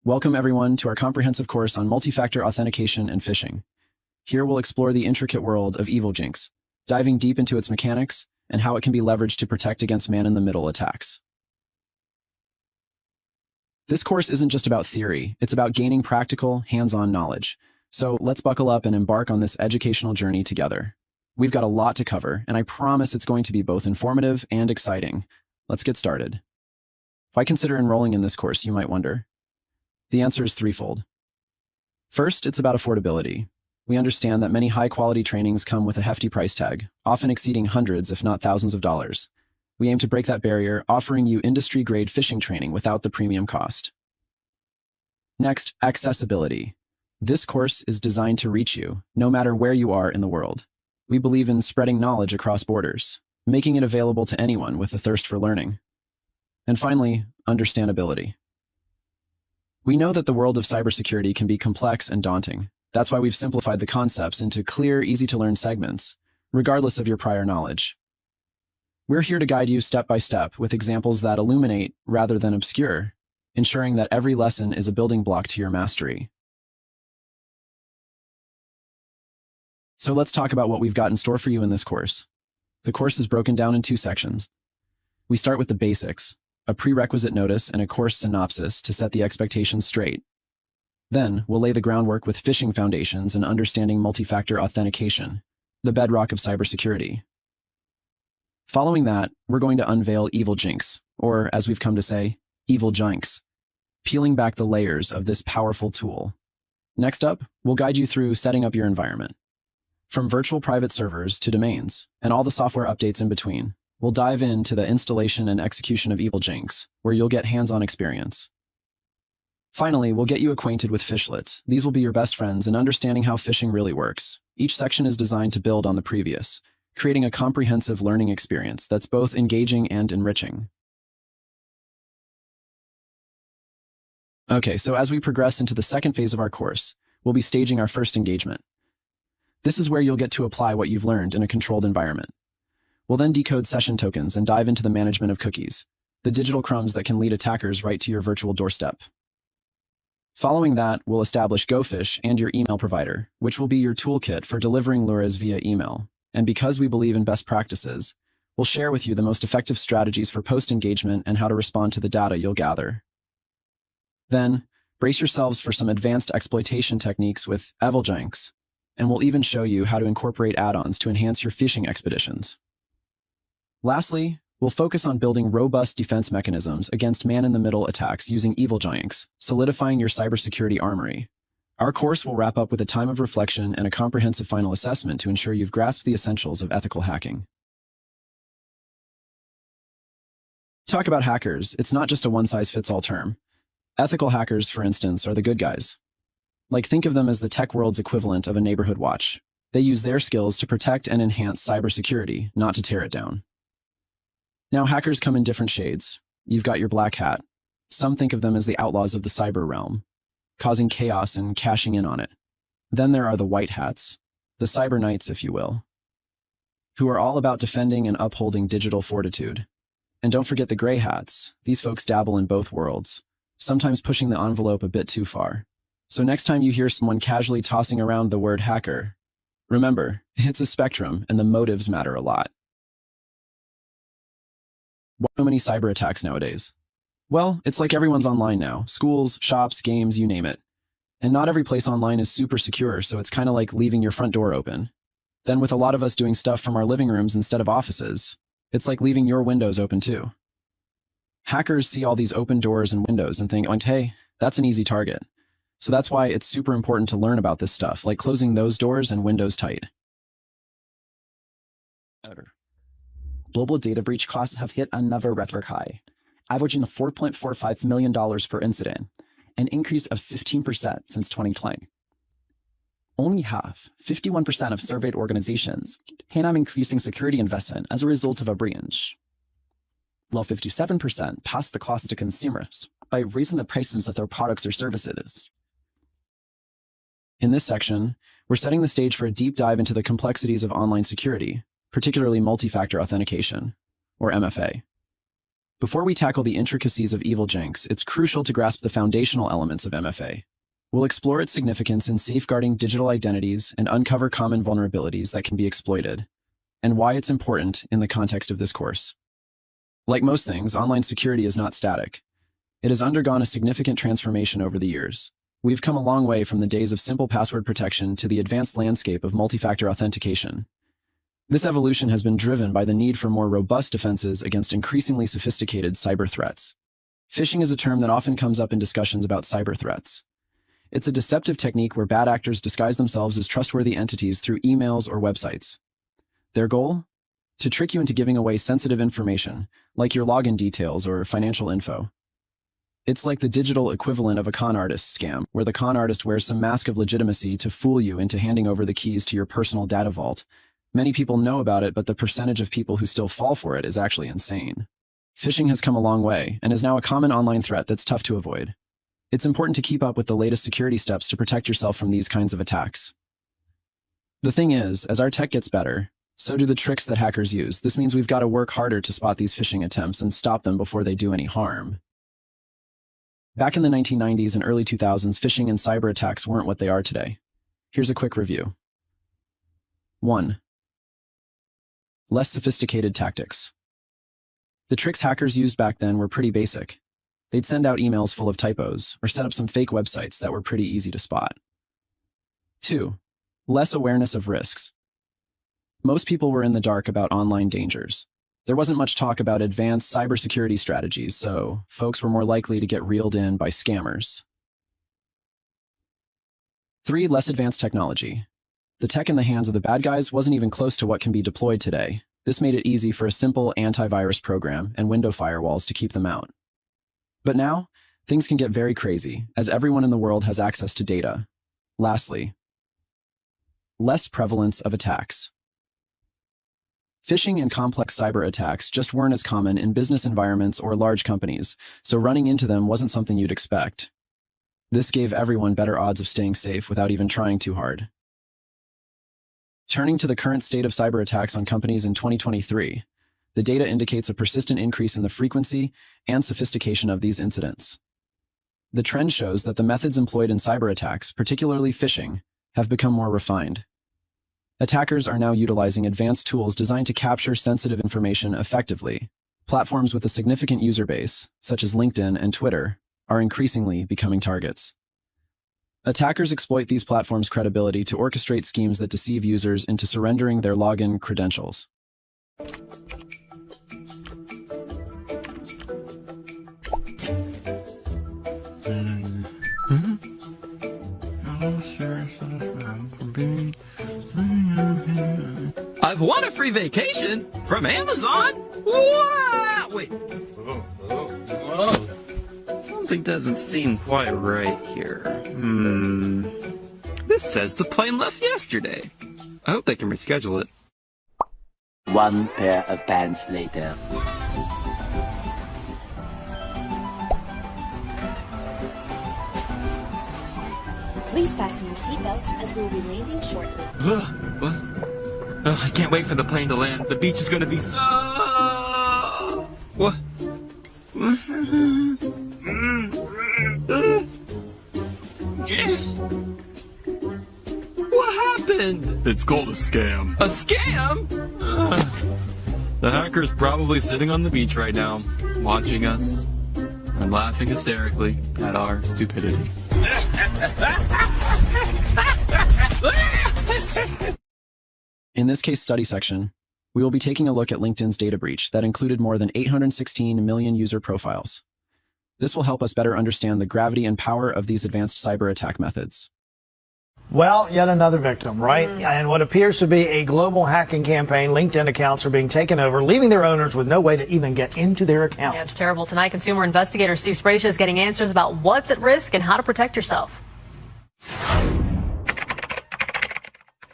Welcome everyone to our comprehensive course on multi-factor authentication and phishing. Here we'll explore the intricate world of Evil Jinx, diving deep into its mechanics and how it can be leveraged to protect against man-in-the-middle attacks. This course isn't just about theory, it's about gaining practical, hands-on knowledge. So let's buckle up and embark on this educational journey together. We've got a lot to cover, and I promise it's going to be both informative and exciting. Let's get started. Why consider enrolling in this course, you might wonder? The answer is threefold. First, it's about affordability. We understand that many high-quality trainings come with a hefty price tag, often exceeding hundreds, if not thousands of dollars. We aim to break that barrier, offering you industry-grade phishing training without the premium cost. Next, accessibility. This course is designed to reach you, no matter where you are in the world. We believe in spreading knowledge across borders, making it available to anyone with a thirst for learning. And finally, understandability. We know that the world of cybersecurity can be complex and daunting. That's why we've simplified the concepts into clear, easy-to-learn segments, regardless of your prior knowledge. We're here to guide you step by step with examples that illuminate rather than obscure, ensuring that every lesson is a building block to your mastery. So let's talk about what we've got in store for you in this course. The course is broken down in two sections. We start with the basics, a prerequisite notice and a course synopsis to set the expectations straight. Then, we'll lay the groundwork with phishing foundations and understanding multi-factor authentication, the bedrock of cybersecurity. Following that, we're going to unveil Evil Jinx, or as we've come to say, Evil Jinx, peeling back the layers of this powerful tool. Next up, we'll guide you through setting up your environment. From virtual private servers to domains, and all the software updates in between, we'll dive into the installation and execution of Evil Jinx, where you'll get hands-on experience. Finally, we'll get you acquainted with Phishlets. These will be your best friends in understanding how phishing really works. Each section is designed to build on the previous, creating a comprehensive learning experience that's both engaging and enriching. Okay, so as we progress into the second phase of our course, we'll be staging our first engagement. This is where you'll get to apply what you've learned in a controlled environment. We'll then decode session tokens and dive into the management of cookies, the digital crumbs that can lead attackers right to your virtual doorstep. Following that, we'll establish GoPhish and your email provider, which will be your toolkit for delivering lures via email. And because we believe in best practices, we'll share with you the most effective strategies for post-engagement and how to respond to the data you'll gather. Then, brace yourselves for some advanced exploitation techniques with Evil Jinx, and we'll even show you how to incorporate add-ons to enhance your phishing expeditions. Lastly, we'll focus on building robust defense mechanisms against man-in-the-middle attacks using Evil Jinx, solidifying your cybersecurity armory. Our course will wrap up with a time of reflection and a comprehensive final assessment to ensure you've grasped the essentials of ethical hacking. Talk about hackers, it's not just a one-size-fits-all term. Ethical hackers, for instance, are the good guys. Think of them as the tech world's equivalent of a neighborhood watch. They use their skills to protect and enhance cybersecurity, not to tear it down. Now, hackers come in different shades. You've got your black hat. Some think of them as the outlaws of the cyber realm, causing chaos and cashing in on it. Then there are the white hats, the cyber knights, if you will, who are all about defending and upholding digital fortitude. And don't forget the gray hats. These folks dabble in both worlds, sometimes pushing the envelope a bit too far. So next time you hear someone casually tossing around the word hacker, remember, it's a spectrum and the motives matter a lot. Why so many cyber attacks nowadays? Well, it's like everyone's online now. Schools, shops, games, you name it. And not every place online is super secure, so it's kind of like leaving your front door open. Then with a lot of us doing stuff from our living rooms instead of offices, it's like leaving your windows open too. Hackers see all these open doors and windows and think, hey, that's an easy target. So that's why it's super important to learn about this stuff, like closing those doors and windows tight. Global data breach costs have hit another record high, averaging $4.45 million per incident, an increase of 15% since 2020. Only half, 51% of surveyed organizations, have increasing security investment as a result of a breach, while 57% pass the cost to consumers by raising the prices of their products or services. In this section, we're setting the stage for a deep dive into the complexities of online security, particularly multi-factor authentication, or MFA. Before we tackle the intricacies of evil jinx, it's crucial to grasp the foundational elements of MFA. We'll explore its significance in safeguarding digital identities and uncover common vulnerabilities that can be exploited, and why it's important in the context of this course. Like most things, online security is not static. It has undergone a significant transformation over the years. We've come a long way from the days of simple password protection to the advanced landscape of multi-factor authentication. This evolution has been driven by the need for more robust defenses against increasingly sophisticated cyber threats. Phishing is a term that often comes up in discussions about cyber threats. It's a deceptive technique where bad actors disguise themselves as trustworthy entities through emails or websites. Their goal? To trick you into giving away sensitive information, like your login details or financial info. It's like the digital equivalent of a con artist scam, where the con artist wears some mask of legitimacy to fool you into handing over the keys to your personal data vault. Many people know about it, but the percentage of people who still fall for it is actually insane. Phishing has come a long way and is now a common online threat that's tough to avoid. It's important to keep up with the latest security steps to protect yourself from these kinds of attacks. The thing is, as our tech gets better, so do the tricks that hackers use. This means we've got to work harder to spot these phishing attempts and stop them before they do any harm. Back in the 1990s and early 2000s, phishing and cyber attacks weren't what they are today. Here's a quick review. 1. Less sophisticated tactics. The tricks hackers used back then were pretty basic. They'd send out emails full of typos or set up some fake websites that were pretty easy to spot. 2. Less awareness of risks. Most people were in the dark about online dangers. There wasn't much talk about advanced cybersecurity strategies, so folks were more likely to get reeled in by scammers. 3. Less advanced technology. The tech in the hands of the bad guys wasn't even close to what can be deployed today. This made it easy for a simple antivirus program and window firewalls to keep them out. But now, things can get very crazy, as everyone in the world has access to data. Lastly, less prevalence of attacks. Phishing and complex cyber attacks just weren't as common in business environments or large companies, so running into them wasn't something you'd expect. This gave everyone better odds of staying safe without even trying too hard. Turning to the current state of cyber attacks on companies in 2023, the data indicates a persistent increase in the frequency and sophistication of these incidents. The trend shows that the methods employed in cyber attacks, particularly phishing, have become more refined. Attackers are now utilizing advanced tools designed to capture sensitive information effectively. Platforms with a significant user base, such as LinkedIn and Twitter, are increasingly becoming targets. Attackers exploit these platforms' credibility to orchestrate schemes that deceive users into surrendering their login credentials. I've won a free vacation from Amazon? What? Wait. Whoa. Something doesn't seem quite right here. This says the plane left yesterday. I hope they can reschedule it. One pair of pants later. Please fasten your seatbelts as we will be landing shortly. What? I can't wait for the plane to land. The beach is going to be so... What? What happened? It's called a scam. A scam? The hacker's probably sitting on the beach right now, watching us and laughing hysterically at our stupidity. In this case study section, we will be taking a look at LinkedIn's data breach that included more than 816 million user profiles. This will help us better understand the gravity and power of these advanced cyber attack methods. Well, yet another victim, right? And what appears to be a global hacking campaign, LinkedIn accounts are being taken over, leaving their owners with no way to even get into their account. Yeah, it's terrible. Tonight, consumer investigator Steve Spracia is getting answers about what's at risk and how to protect yourself.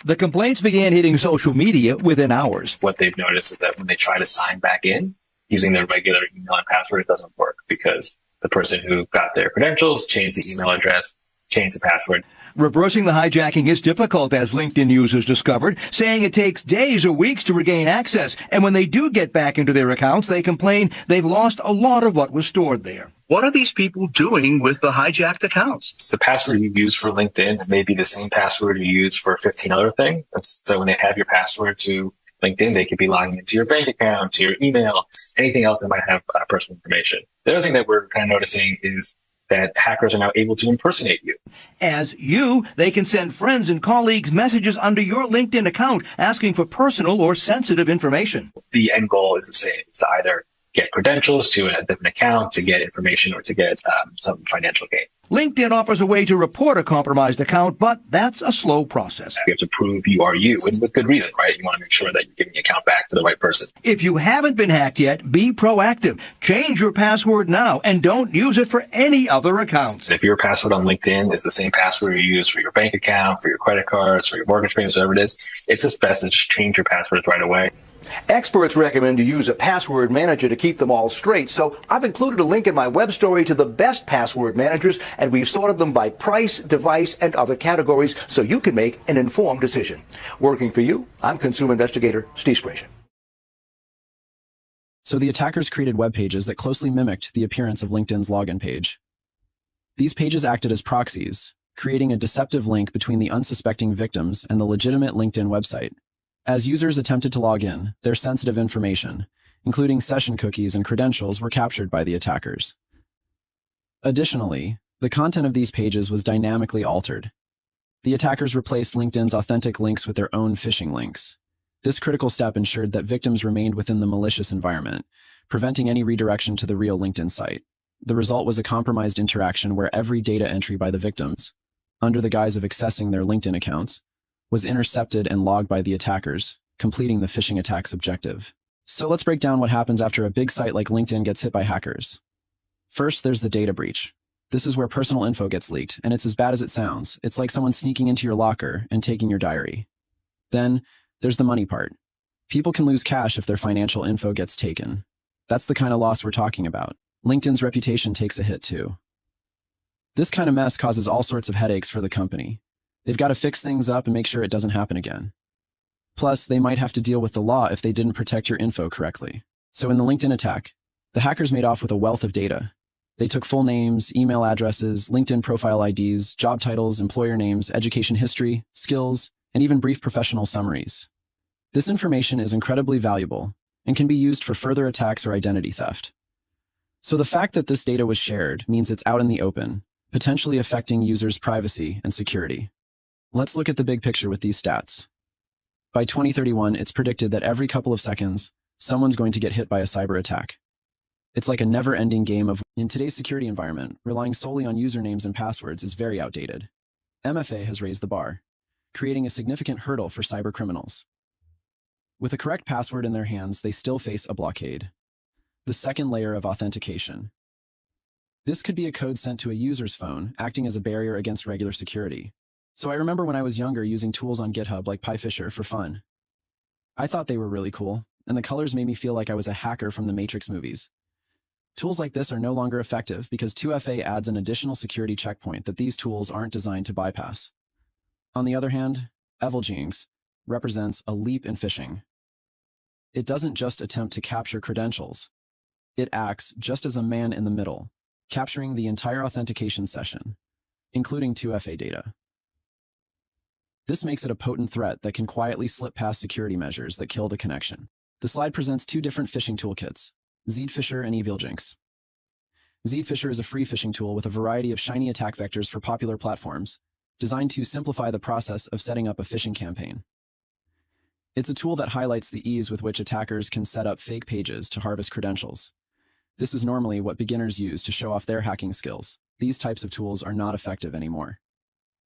The complaints began hitting social media within hours. What they've noticed is that when they try to sign back in using their regular email and password, it doesn't work because the person who got their credentials changed the email address, changed the password. Reversing the hijacking is difficult, as LinkedIn users discovered, saying it takes days or weeks to regain access, and when they do get back into their accounts, they complain they've lost a lot of what was stored there. What are these people doing with the hijacked accounts? The password you use for LinkedIn may be the same password you use for 15 other things. So when they have your password to LinkedIn, they could be logging into your bank account, to your email, anything else that might have personal information. The other thing that we're kind of noticing is that hackers are now able to impersonate you. As you, they can send friends and colleagues messages under your LinkedIn account asking for personal or sensitive information. The end goal is the same. It's to either get credentials to a different account, to get information, or to get some financial gain. LinkedIn offers a way to report a compromised account, but that's a slow process. You have to prove you are you, and with good reason, right? You want to make sure that you're giving the account back to the right person. If you haven't been hacked yet, be proactive. Change your password now, and don't use it for any other accounts. If your password on LinkedIn is the same password you use for your bank account, for your credit cards, for your mortgage payments, whatever it is, it's just best to just change your passwords right away. Experts recommend you use a password manager to keep them all straight, so I've included a link in my web story to the best password managers, and we've sorted them by price, device, and other categories so you can make an informed decision. Working for you, I'm consumer investigator Steve Spracia. So the attackers created web pages that closely mimicked the appearance of LinkedIn's login page. These pages acted as proxies, creating a deceptive link between the unsuspecting victims and the legitimate LinkedIn website. As users attempted to log in, their sensitive information, including session cookies and credentials, were captured by the attackers. Additionally, the content of these pages was dynamically altered. The attackers replaced LinkedIn's authentic links with their own phishing links. This critical step ensured that victims remained within the malicious environment, preventing any redirection to the real LinkedIn site. The result was a compromised interaction where every data entry by the victims, under the guise of accessing their LinkedIn accounts, was intercepted and logged by the attackers, completing the phishing attack's objective. So let's break down what happens after a big site like LinkedIn gets hit by hackers. First, there's the data breach. This is where personal info gets leaked, and it's as bad as it sounds. It's like someone sneaking into your locker and taking your diary. Then, there's the money part. People can lose cash if their financial info gets taken. That's the kind of loss we're talking about. LinkedIn's reputation takes a hit too. This kind of mess causes all sorts of headaches for the company. They've got to fix things up and make sure it doesn't happen again. Plus, they might have to deal with the law if they didn't protect your info correctly. So in the LinkedIn attack, the hackers made off with a wealth of data. They took full names, email addresses, LinkedIn profile IDs, job titles, employer names, education history, skills, and even brief professional summaries. This information is incredibly valuable and can be used for further attacks or identity theft. So the fact that this data was shared means it's out in the open, potentially affecting users' privacy and security. Let's look at the big picture with these stats. By 2031, it's predicted that every couple of seconds, someone's going to get hit by a cyber attack. It's like a never-ending game of, in today's security environment, relying solely on usernames and passwords is very outdated. MFA has raised the bar, creating a significant hurdle for cyber criminals. With a correct password in their hands, they still face a blockade. The second layer of authentication. This could be a code sent to a user's phone, acting as a barrier against regular security. So I remember when I was younger using tools on GitHub like PyFisher for fun. I thought they were really cool, and the colors made me feel like I was a hacker from the Matrix movies. Tools like this are no longer effective because 2FA adds an additional security checkpoint that these tools aren't designed to bypass. On the other hand, EvilJinx represents a leap in phishing. It doesn't just attempt to capture credentials. It acts just as a man in the middle, capturing the entire authentication session, including 2FA data. This makes it a potent threat that can quietly slip past security measures that kill the connection. The slide presents two different phishing toolkits, ZFisher and EvilJinx. ZFisher is a free phishing tool with a variety of shiny attack vectors for popular platforms, designed to simplify the process of setting up a phishing campaign. It's a tool that highlights the ease with which attackers can set up fake pages to harvest credentials. This is normally what beginners use to show off their hacking skills. These types of tools are not effective anymore.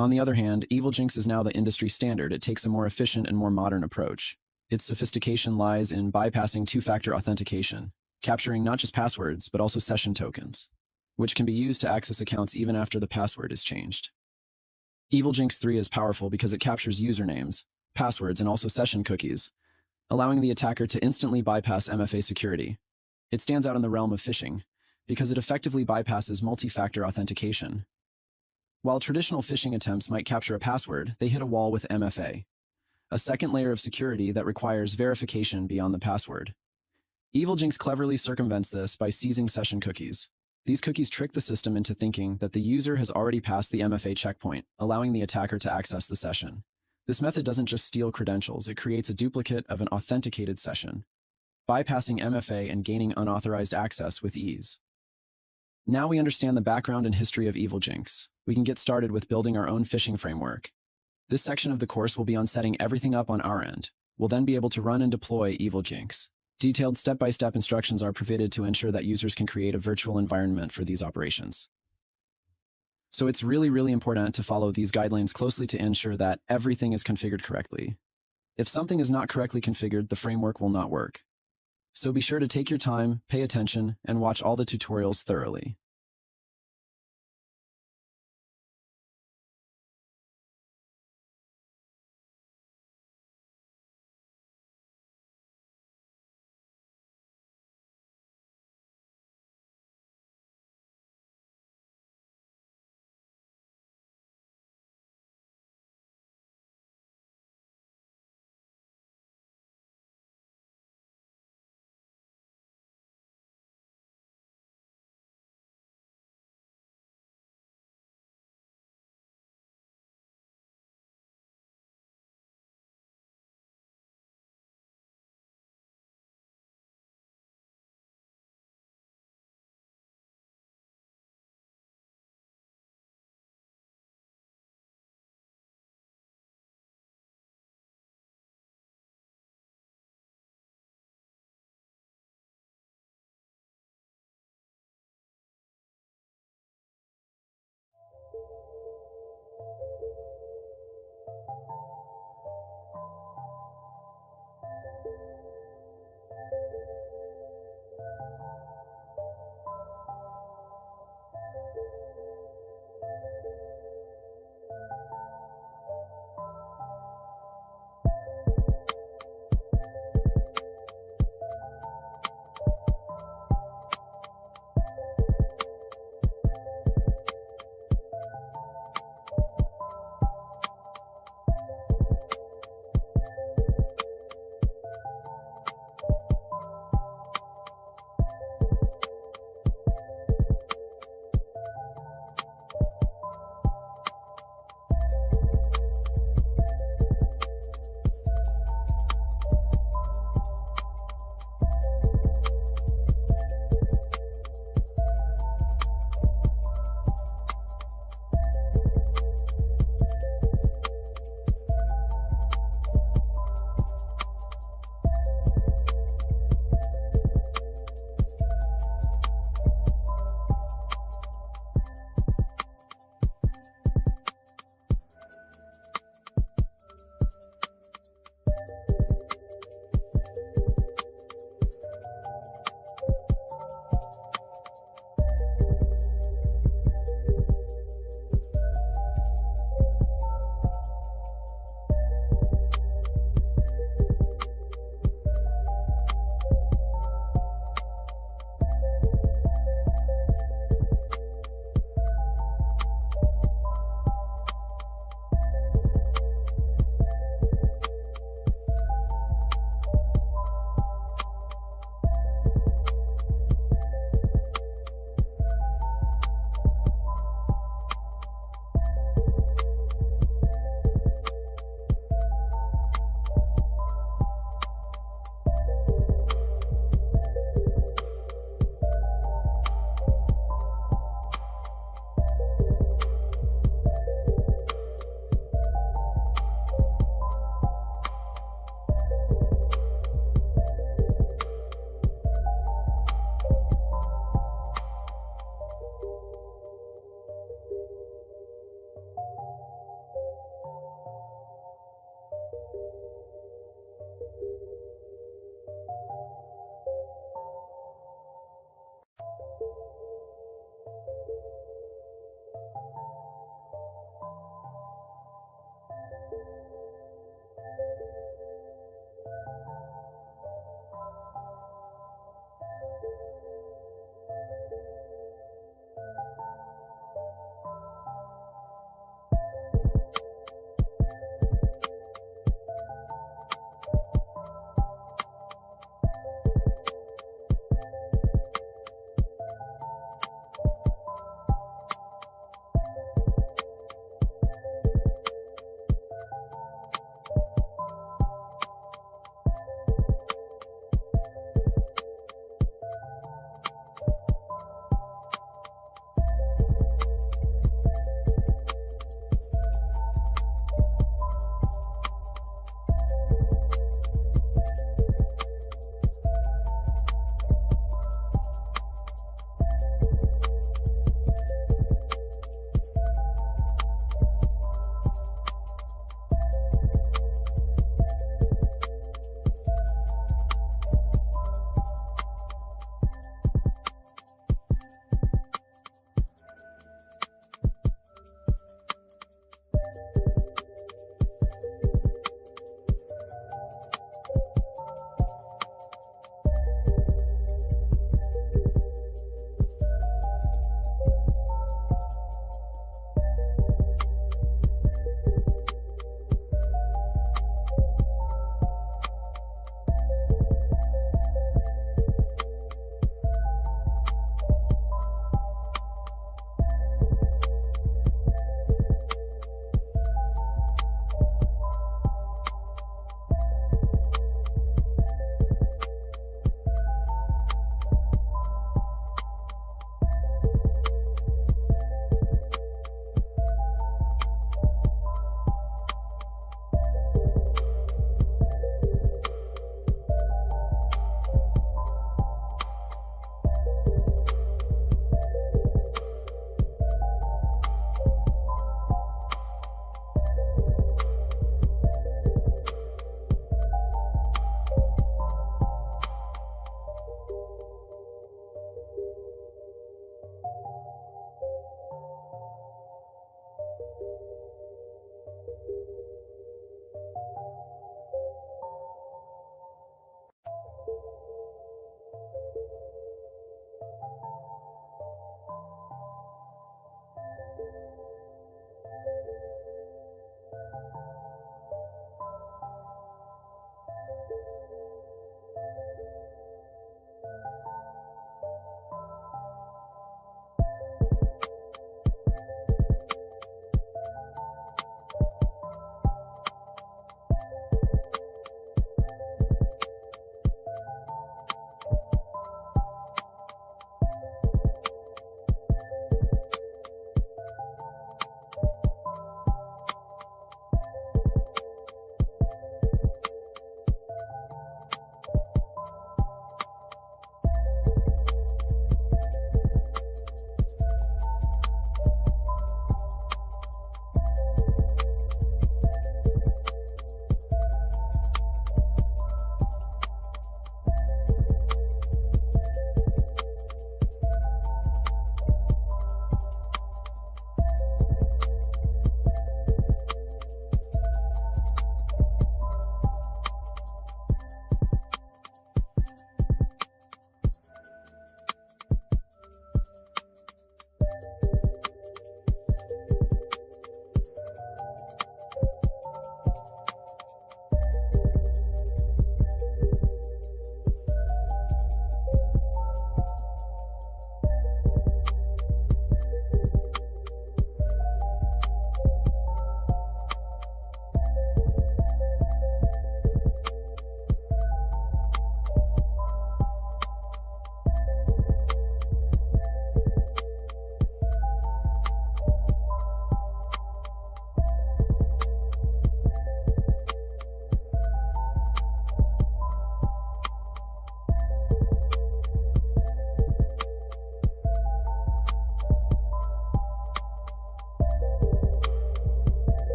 On the other hand, EvilJinx is now the industry standard. It takes a more efficient and more modern approach. Its sophistication lies in bypassing two-factor authentication, capturing not just passwords, but also session tokens, which can be used to access accounts even after the password is changed. EvilJinx 3 is powerful because it captures usernames, passwords, and also session cookies, allowing the attacker to instantly bypass MFA security. It stands out in the realm of phishing because it effectively bypasses multi-factor authentication. While traditional phishing attempts might capture a password, they hit a wall with MFA, a second layer of security that requires verification beyond the password. EvilJinx cleverly circumvents this by seizing session cookies. These cookies trick the system into thinking that the user has already passed the MFA checkpoint, allowing the attacker to access the session. This method doesn't just steal credentials, it creates a duplicate of an authenticated session, bypassing MFA and gaining unauthorized access with ease. Now we understand the background and history of EvilJinx. We can get started with building our own phishing framework. This section of the course will be on setting everything up on our end. We'll then be able to run and deploy EvilJinx. Detailed step-by-step instructions are provided to ensure that users can create a virtual environment for these operations. So it's really important to follow these guidelines closely to ensure that everything is configured correctly. If something is not correctly configured, the framework will not work. So be sure to take your time, pay attention, and watch all the tutorials thoroughly.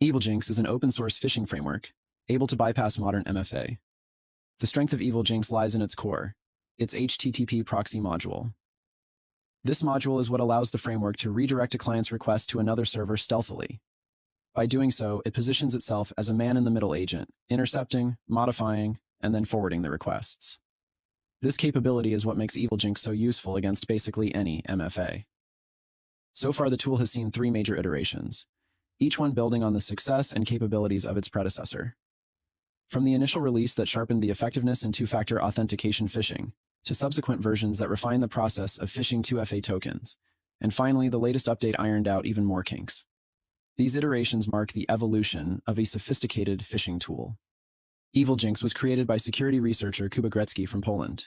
EvilJinx is an open-source phishing framework, able to bypass modern MFA. The strength of EvilJinx lies in its core, its HTTP proxy module. This module is what allows the framework to redirect a client's request to another server stealthily. By doing so, it positions itself as a man-in-the-middle agent, intercepting, modifying, and then forwarding the requests. This capability is what makes EvilJinx so useful against basically any MFA. So far, the tool has seen 3 major iterations, each one building on the success and capabilities of its predecessor. From the initial release that sharpened the effectiveness in two-factor authentication phishing, to subsequent versions that refine the process of phishing 2FA tokens, and finally the latest update ironed out even more kinks. These iterations mark the evolution of a sophisticated phishing tool. EvilJinx was created by security researcher Kuba Gretzky from Poland.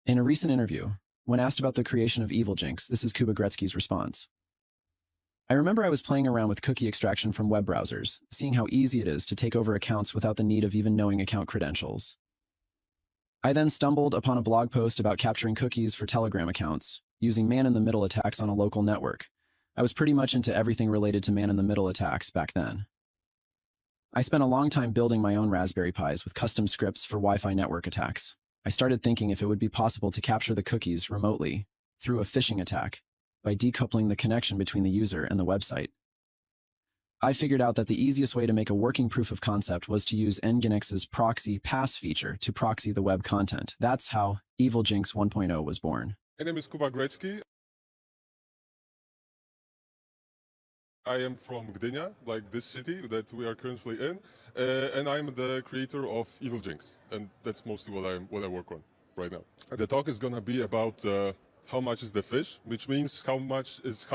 In a recent interview, when asked about the creation of EvilJinx, this is Kuba Gretzky's response. I remember I was playing around with cookie extraction from web browsers, seeing how easy it is to take over accounts without the need of even knowing account credentials. I then stumbled upon a blog post about capturing cookies for Telegram accounts, using man-in-the-middle attacks on a local network. I was pretty much into everything related to man-in-the-middle attacks back then. I spent a long time building my own Raspberry Pis with custom scripts for Wi-Fi network attacks. I started thinking if it would be possible to capture the cookies remotely through a phishing attack by decoupling the connection between the user and the website. I figured out that the easiest way to make a working proof of concept was to use Nginx's proxy pass feature to proxy the web content. That's how EvilJinx 1.0 was born. My name is Kuba Gretzky. I am from Gdynia, like this city that we are currently in, and I'm the creator of EvilJinx, and that's mostly what I work on right now. The talk is gonna be about how much is the fish, which means how much does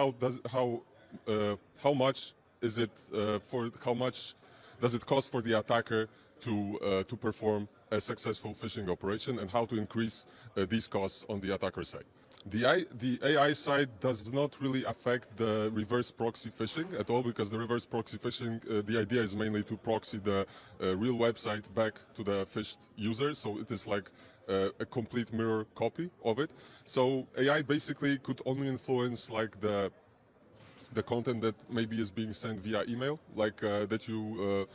it cost for the attacker to perform a successful phishing operation, and how to increase these costs on the attacker side. The AI side does not really affect the reverse proxy phishing at all, because the reverse proxy phishing, the idea is mainly to proxy the real website back to the phished user, so it is like a complete mirror copy of it. So AI basically could only influence like the content that maybe is being sent via email, like that you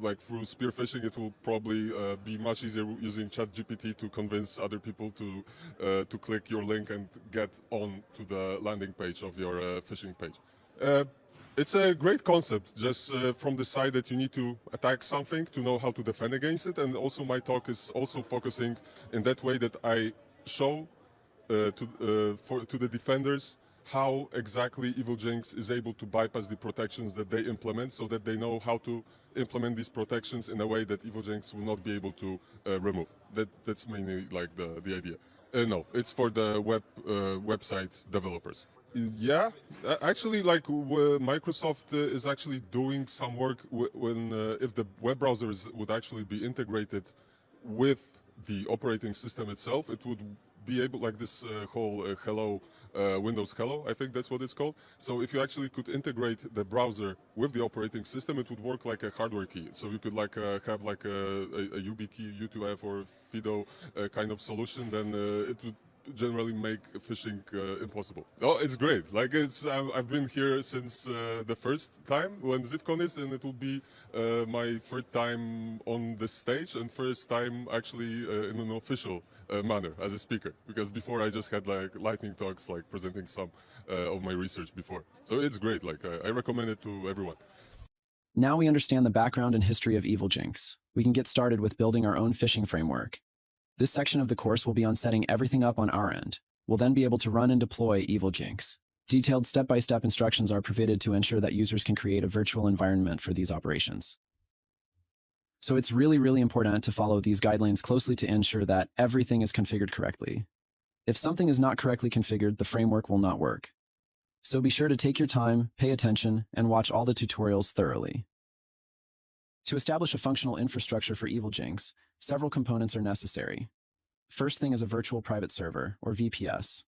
like through spear phishing, it will probably be much easier using ChatGPT to convince other people to click your link and get on to the landing page of your phishing page. It's a great concept, just from the side that you need to attack something to know how to defend against it, and also my talk is also focusing in that way that I show to the defenders how exactly EvilJinx is able to bypass the protections that they implement, so that they know how to implement these protections in a way that EvilJinx will not be able to remove. That's mainly like the idea. No, it's for the website developers. Yeah, actually, like Microsoft is actually doing some work when if the web browsers would actually be integrated with the operating system itself, it would be able, like this whole hello, Windows Hello, I think that's what it's called. So if you actually could integrate the browser with the operating system, it would work like a hardware key. So you could like have like a YubiKey, U2F or FIDO kind of solution, then it would generally make phishing impossible. Oh, it's great. Like I've been here since the first time when ZipCon is, and it will be my third time on the stage and first time actually in an official manner as a speaker, because before I just had like lightning talks, like presenting some of my research before. So it's great. Like I recommend it to everyone. Now we understand the background and history of EvilJinx. We can get started with building our own phishing framework. This section of the course will be on setting everything up on our end. We'll then be able to run and deploy EvilJinx. Detailed step-by-step instructions are provided to ensure that users can create a virtual environment for these operations. So it's really important to follow these guidelines closely to ensure that everything is configured correctly. If something is not correctly configured, the framework will not work. So be sure to take your time, pay attention, and watch all the tutorials thoroughly. To establish a functional infrastructure for EvilJinx, several components are necessary. First thing is a virtual private server, or VPS.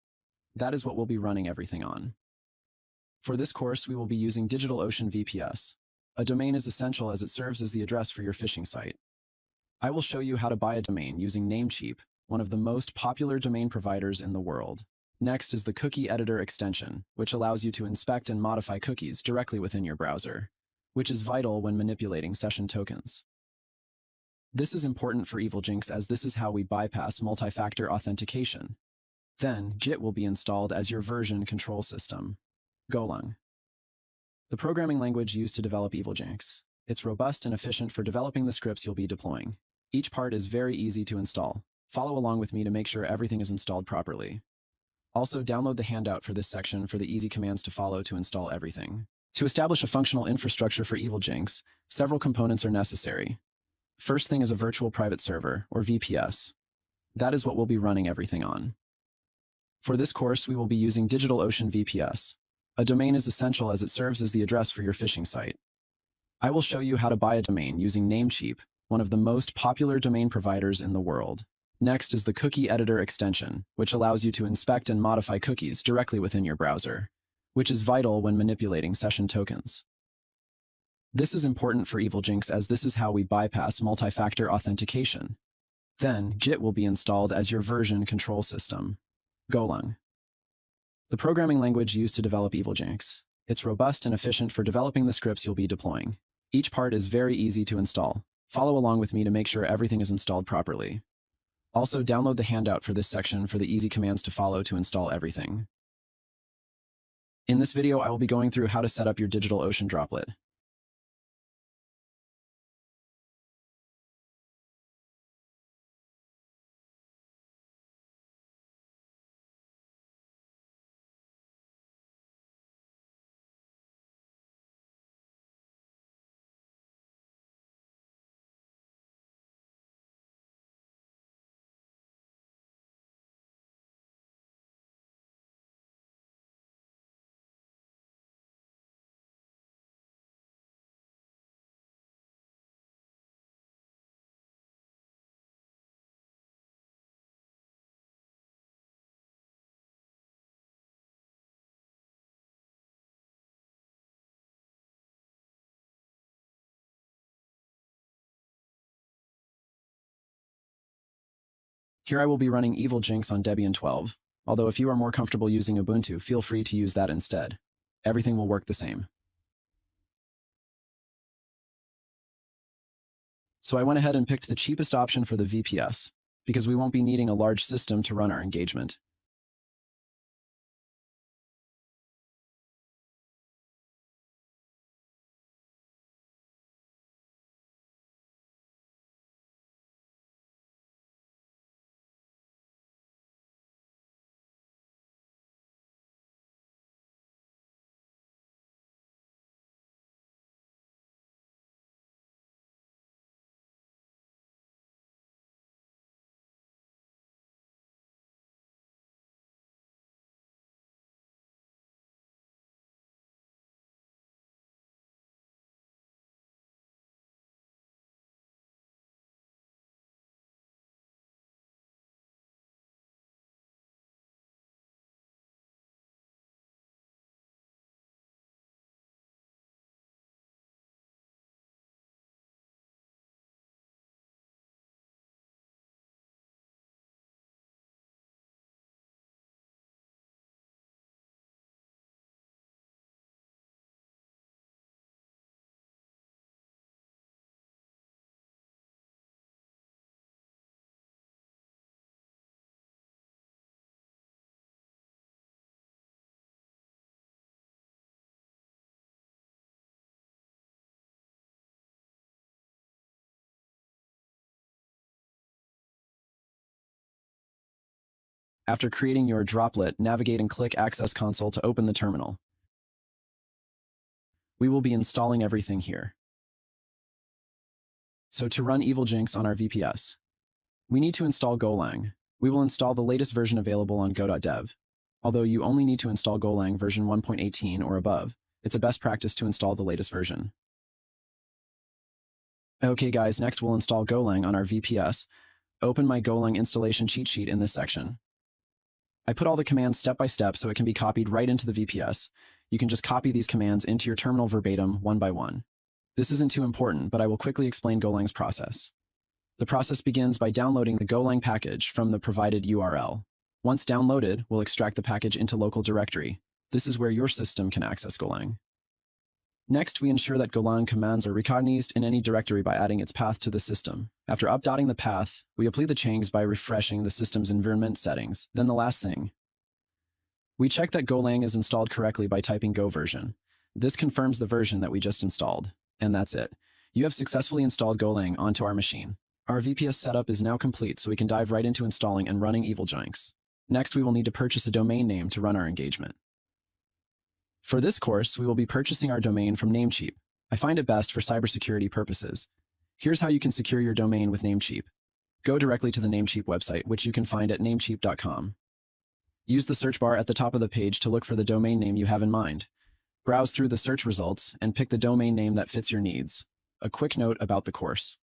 That is what we'll be running everything on. For this course, we will be using DigitalOcean VPS. A domain is essential as it serves as the address for your phishing site. I will show you how to buy a domain using Namecheap, one of the most popular domain providers in the world. Next is the cookie editor extension, which allows you to inspect and modify cookies directly within your browser, which is vital when manipulating session tokens. This is important for EvilJinx as this is how we bypass multi-factor authentication. Then, Git will be installed as your version control system. Golang. The programming language used to develop EvilJinx. It's robust and efficient for developing the scripts you'll be deploying. Each part is very easy to install. Follow along with me to make sure everything is installed properly. Also, download the handout for this section for the easy commands to follow to install everything. To establish a functional infrastructure for EvilJinx, several components are necessary. First thing is a virtual private server, or VPS. That is what we'll be running everything on. For this course, we will be using DigitalOcean VPS. A domain is essential as it serves as the address for your phishing site. I will show you how to buy a domain using Namecheap, one of the most popular domain providers in the world. Next is the cookie editor extension, which allows you to inspect and modify cookies directly within your browser, which is vital when manipulating session tokens. This is important for EvilJinx as this is how we bypass multi-factor authentication. Then, Git will be installed as your version control system. Golang. The programming language used to develop EvilJinx. It's robust and efficient for developing the scripts you'll be deploying. Each part is very easy to install. Follow along with me to make sure everything is installed properly. Also, download the handout for this section for the easy commands to follow to install everything. In this video, I will be going through how to set up your DigitalOcean droplet. Here I will be running EvilJinx on Debian 12, although if you are more comfortable using Ubuntu, feel free to use that instead. Everything will work the same. So I went ahead and picked the cheapest option for the VPS, because we won't be needing a large system to run our engagement. After creating your droplet, navigate and click Access Console to open the terminal. We will be installing everything here. So to run EvilJinx on our VPS, we need to install Golang. We will install the latest version available on go.dev. Although you only need to install Golang version 1.18 or above, it's a best practice to install the latest version. Okay guys, next we'll install Golang on our VPS. Open my Golang installation cheat sheet in this section. I put all the commands step by step so it can be copied right into the VPS. You can just copy these commands into your terminal verbatim, one by one. This isn't too important, but I will quickly explain Golang's process. The process begins by downloading the Golang package from the provided URL. Once downloaded, we'll extract the package into local directory. This is where your system can access Golang. Next, we ensure that Golang commands are recognized in any directory by adding its path to the system. After updating the path, we apply the changes by refreshing the system's environment settings. Then the last thing, we check that Golang is installed correctly by typing Go version. This confirms the version that we just installed. And that's it. You have successfully installed Golang onto our machine. Our VPS setup is now complete, so we can dive right into installing and running EvilJinx. Next, we will need to purchase a domain name to run our engagement. For this course, we will be purchasing our domain from Namecheap. I find it best for cybersecurity purposes. Here's how you can secure your domain with Namecheap. Go directly to the Namecheap website, which you can find at namecheap.com. Use the search bar at the top of the page to look for the domain name you have in mind. Browse through the search results and pick the domain name that fits your needs. A quick note about the course.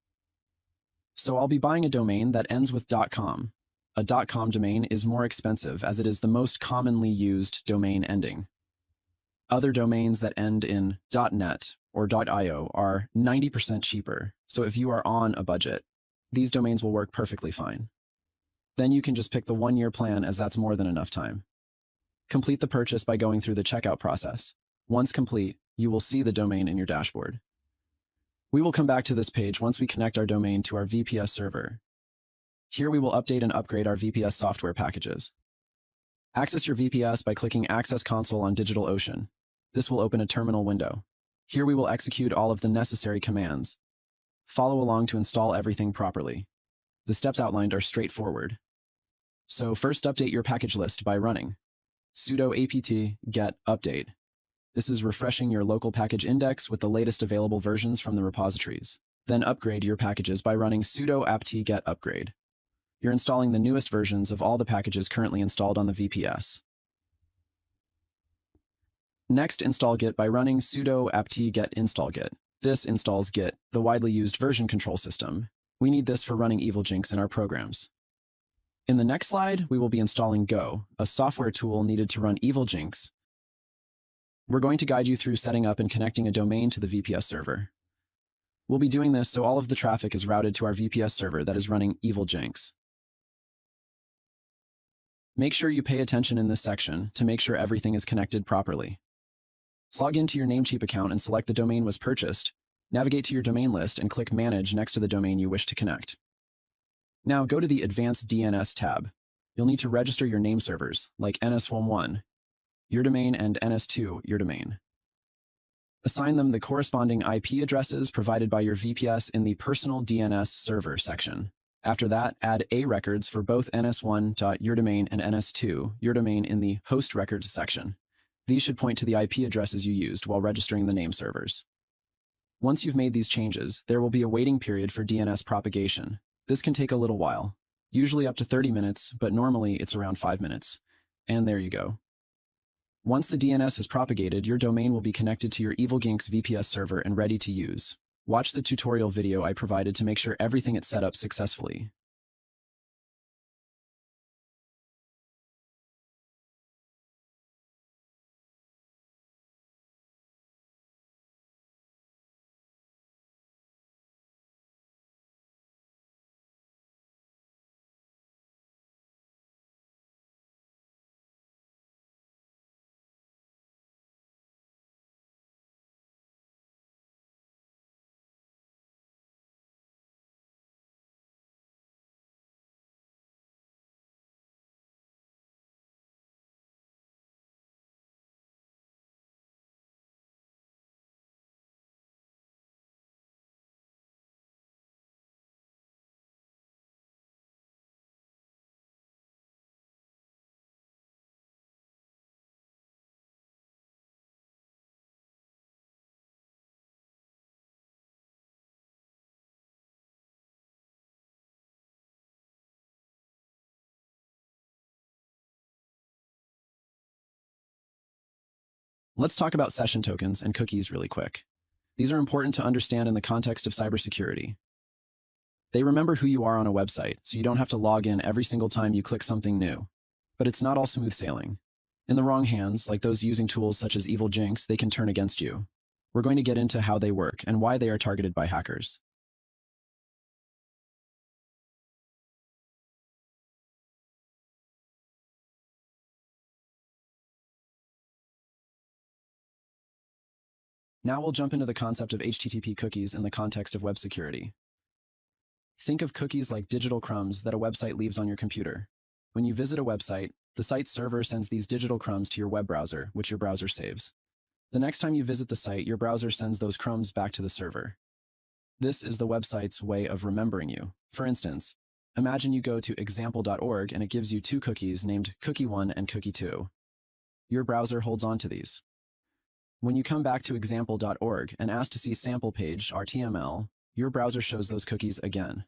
So I'll be buying a domain that ends with .com. A .com domain is more expensive as it is the most commonly used domain ending. Other domains that end in .net or .io are 90% cheaper, so if you are on a budget, these domains will work perfectly fine. Then you can just pick the 1-year plan as that's more than enough time. Complete the purchase by going through the checkout process. Once complete, you will see the domain in your dashboard. We will come back to this page once we connect our domain to our VPS server. Here we will update and upgrade our VPS software packages. Access your VPS by clicking Access Console on DigitalOcean. This will open a terminal window. Here we will execute all of the necessary commands. Follow along to install everything properly. The steps outlined are straightforward. So first update your package list by running sudo apt get update. This is refreshing your local package index with the latest available versions from the repositories. Then upgrade your packages by running sudo apt get upgrade. You're installing the newest versions of all the packages currently installed on the VPS. Next, install Git by running sudo apt get install Git. This installs Git, the widely used version control system. We need this for running EvilJinx in our programs. In the next slide, we will be installing Go, a software tool needed to run EvilJinx. We're going to guide you through setting up and connecting a domain to the VPS server. We'll be doing this so all of the traffic is routed to our VPS server that is running EvilJinx. Make sure you pay attention in this section to make sure everything is connected properly. Log into your Namecheap account and select the domain was purchased. Navigate to your domain list and click Manage next to the domain you wish to connect. Now go to the Advanced DNS tab. You'll need to register your name servers, like NS11, your domain, and NS2, your domain. Assign them the corresponding IP addresses provided by your VPS in the Personal DNS Server section. After that, add A records for both NS1.yourdomain and NS2, your domain, in the Host Records section. These should point to the IP addresses you used while registering the name servers. Once you've made these changes, there will be a waiting period for DNS propagation. This can take a little while, usually up to 30 minutes, but normally it's around 5 minutes. And there you go. Once the DNS is propagated, your domain will be connected to your EvilJinx VPS server and ready to use. Watch the tutorial video I provided to make sure everything is set up successfully. Let's talk about session tokens and cookies really quick. These are important to understand in the context of cybersecurity. They remember who you are on a website, so you don't have to log in every single time you click something new. But it's not all smooth sailing. In the wrong hands, like those using tools such as Evil Jinx, they can turn against you. We're going to get into how they work and why they are targeted by hackers. Now we'll jump into the concept of HTTP cookies in the context of web security. Think of cookies like digital crumbs that a website leaves on your computer. When you visit a website, the site's server sends these digital crumbs to your web browser, which your browser saves. The next time you visit the site, your browser sends those crumbs back to the server. This is the website's way of remembering you. For instance, imagine you go to example.org and it gives you two cookies named cookie1 and cookie2. Your browser holds on to these. When you come back to example.org and ask to see sample page HTML, your browser shows those cookies again.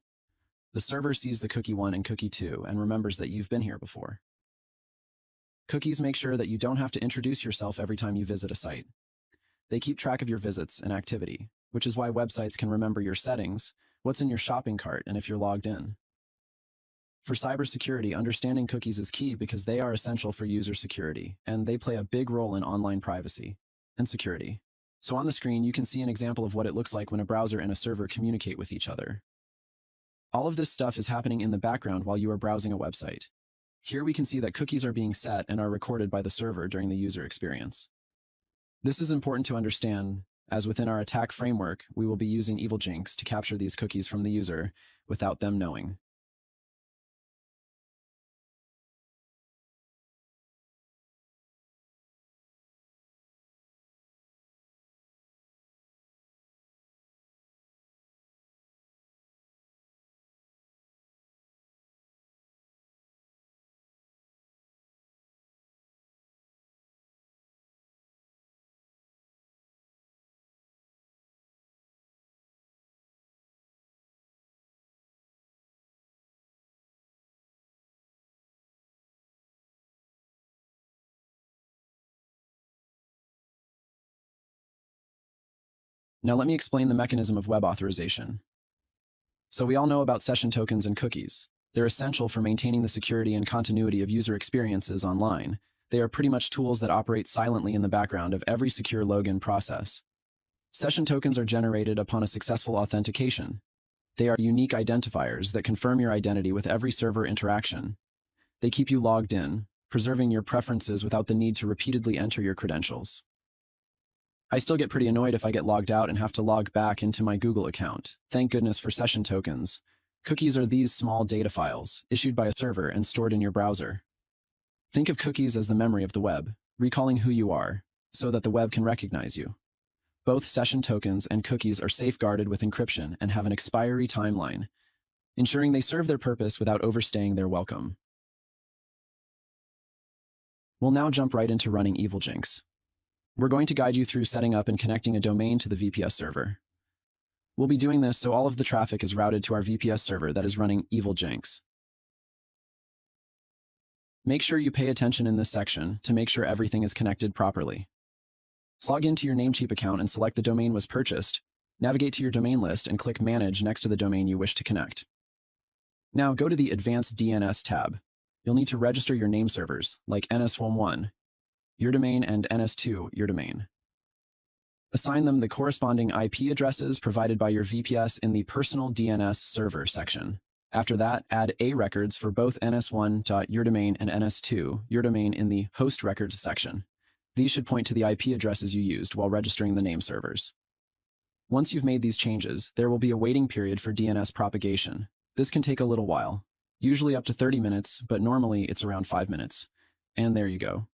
The server sees the cookie1 and cookie2 and remembers that you've been here before. Cookies make sure that you don't have to introduce yourself every time you visit a site. They keep track of your visits and activity, which is why websites can remember your settings, what's in your shopping cart, and if you're logged in. For cybersecurity, understanding cookies is key because they are essential for user security, and they play a big role in online privacy and security. So on the screen, you can see an example of what it looks like when a browser and a server communicate with each other. All of this stuff is happening in the background while you are browsing a website. Here we can see that cookies are being set and are recorded by the server during the user experience. This is important to understand, as within our attack framework, we will be using Evil Jinx to capture these cookies from the user without them knowing. Now let me explain the mechanism of web authorization. So we all know about session tokens and cookies. They're essential for maintaining the security and continuity of user experiences online. They are pretty much tools that operate silently in the background of every secure login process. Session tokens are generated upon a successful authentication. They are unique identifiers that confirm your identity with every server interaction. They keep you logged in, preserving your preferences without the need to repeatedly enter your credentials. I still get pretty annoyed if I get logged out and have to log back into my Google account. Thank goodness for session tokens. Cookies are these small data files, issued by a server and stored in your browser. Think of cookies as the memory of the web, recalling who you are, so that the web can recognize you. Both session tokens and cookies are safeguarded with encryption and have an expiry timeline, ensuring they serve their purpose without overstaying their welcome. We'll now jump right into running Evil Jinx. We're going to guide you through setting up and connecting a domain to the VPS server. We'll be doing this so all of the traffic is routed to our VPS server that is running Evil Jinx. Make sure you pay attention in this section to make sure everything is connected properly. Log into your Namecheap account and select the domain was purchased. Navigate to your domain list and click Manage next to the domain you wish to connect. Now go to the Advanced DNS tab. You'll need to register your name servers, like NS11, your domain, and NS2, your domain. Assign them the corresponding IP addresses provided by your VPS in the Personal DNS Server section. After that, add A records for both NS1.yourdomain and NS2, your domain, in the Host Records section. These should point to the IP addresses you used while registering the name servers. Once you've made these changes, there will be a waiting period for DNS propagation. This can take a little while, usually up to 30 minutes, but normally it's around 5 minutes. And there you go.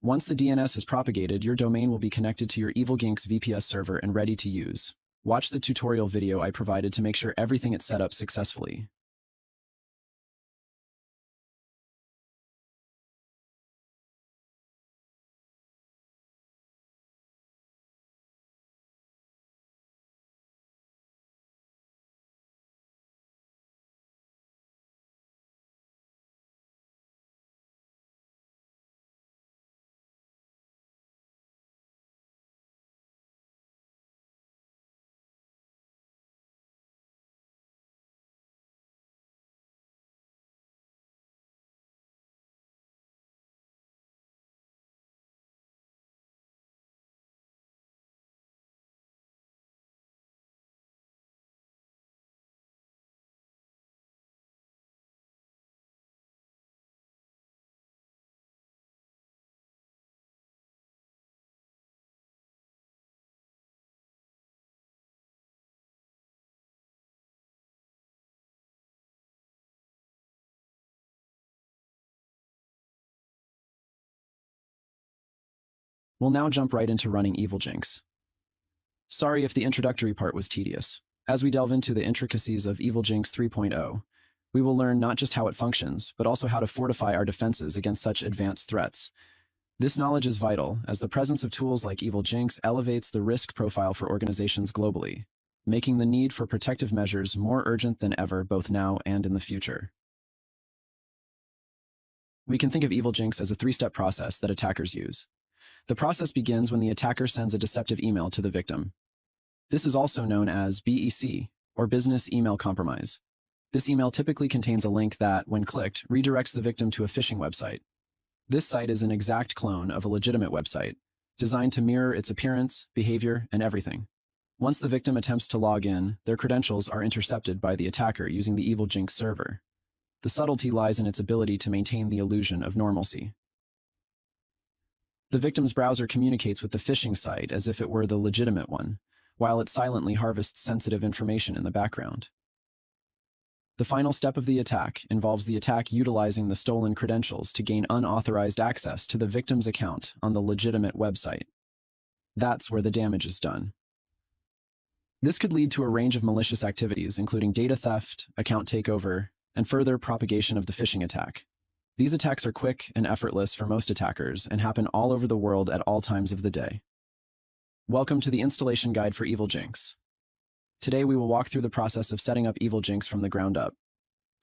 Once the DNS is propagated, your domain will be connected to your Evil Jinx VPS server and ready to use. Watch the tutorial video I provided to make sure everything is set up successfully. We'll now jump right into running EvilJinx. Sorry if the introductory part was tedious. As we delve into the intricacies of EvilJinx 3.0, we will learn not just how it functions, but also how to fortify our defenses against such advanced threats. This knowledge is vital, as the presence of tools like EvilJinx elevates the risk profile for organizations globally, making the need for protective measures more urgent than ever, both now and in the future. We can think of EvilJinx as a three-step process that attackers use. The process begins when the attacker sends a deceptive email to the victim. This is also known as BEC, or Business Email Compromise. This email typically contains a link that, when clicked, redirects the victim to a phishing website. This site is an exact clone of a legitimate website, designed to mirror its appearance, behavior, and everything. Once the victim attempts to log in, their credentials are intercepted by the attacker using the EvilJinx server. The subtlety lies in its ability to maintain the illusion of normalcy. The victim's browser communicates with the phishing site as if it were the legitimate one, while it silently harvests sensitive information in the background. The final step of the attack involves the attack utilizing the stolen credentials to gain unauthorized access to the victim's account on the legitimate website. That's where the damage is done. This could lead to a range of malicious activities, including data theft, account takeover, and further propagation of the phishing attack. These attacks are quick and effortless for most attackers and happen all over the world at all times of the day. Welcome to the installation guide for EvilJinx. Today we will walk through the process of setting up EvilJinx from the ground up.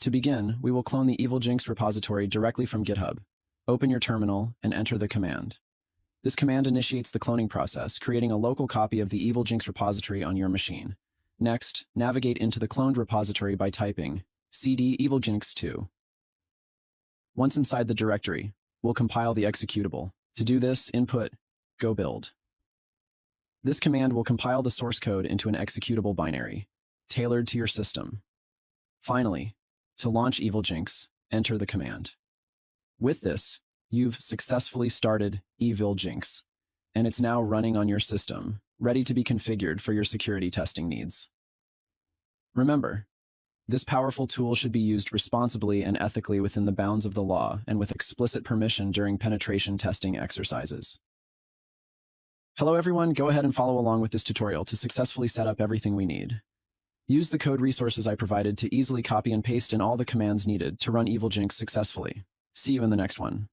To begin, we will clone the EvilJinx repository directly from GitHub. Open your terminal and enter the command. This command initiates the cloning process, creating a local copy of the EvilJinx repository on your machine. Next, navigate into the cloned repository by typing cd EvilJinx2. Once inside the directory, we'll compile the executable. To do this, input go build. This command will compile the source code into an executable binary, tailored to your system. Finally, to launch EvilJinx, enter the command. With this, you've successfully started EvilJinx, and it's now running on your system, ready to be configured for your security testing needs. Remember, this powerful tool should be used responsibly and ethically within the bounds of the law and with explicit permission during penetration testing exercises. Hello everyone, go ahead and follow along with this tutorial to successfully set up everything we need. Use the code resources I provided to easily copy and paste in all the commands needed to run EvilJinx successfully. See you in the next one.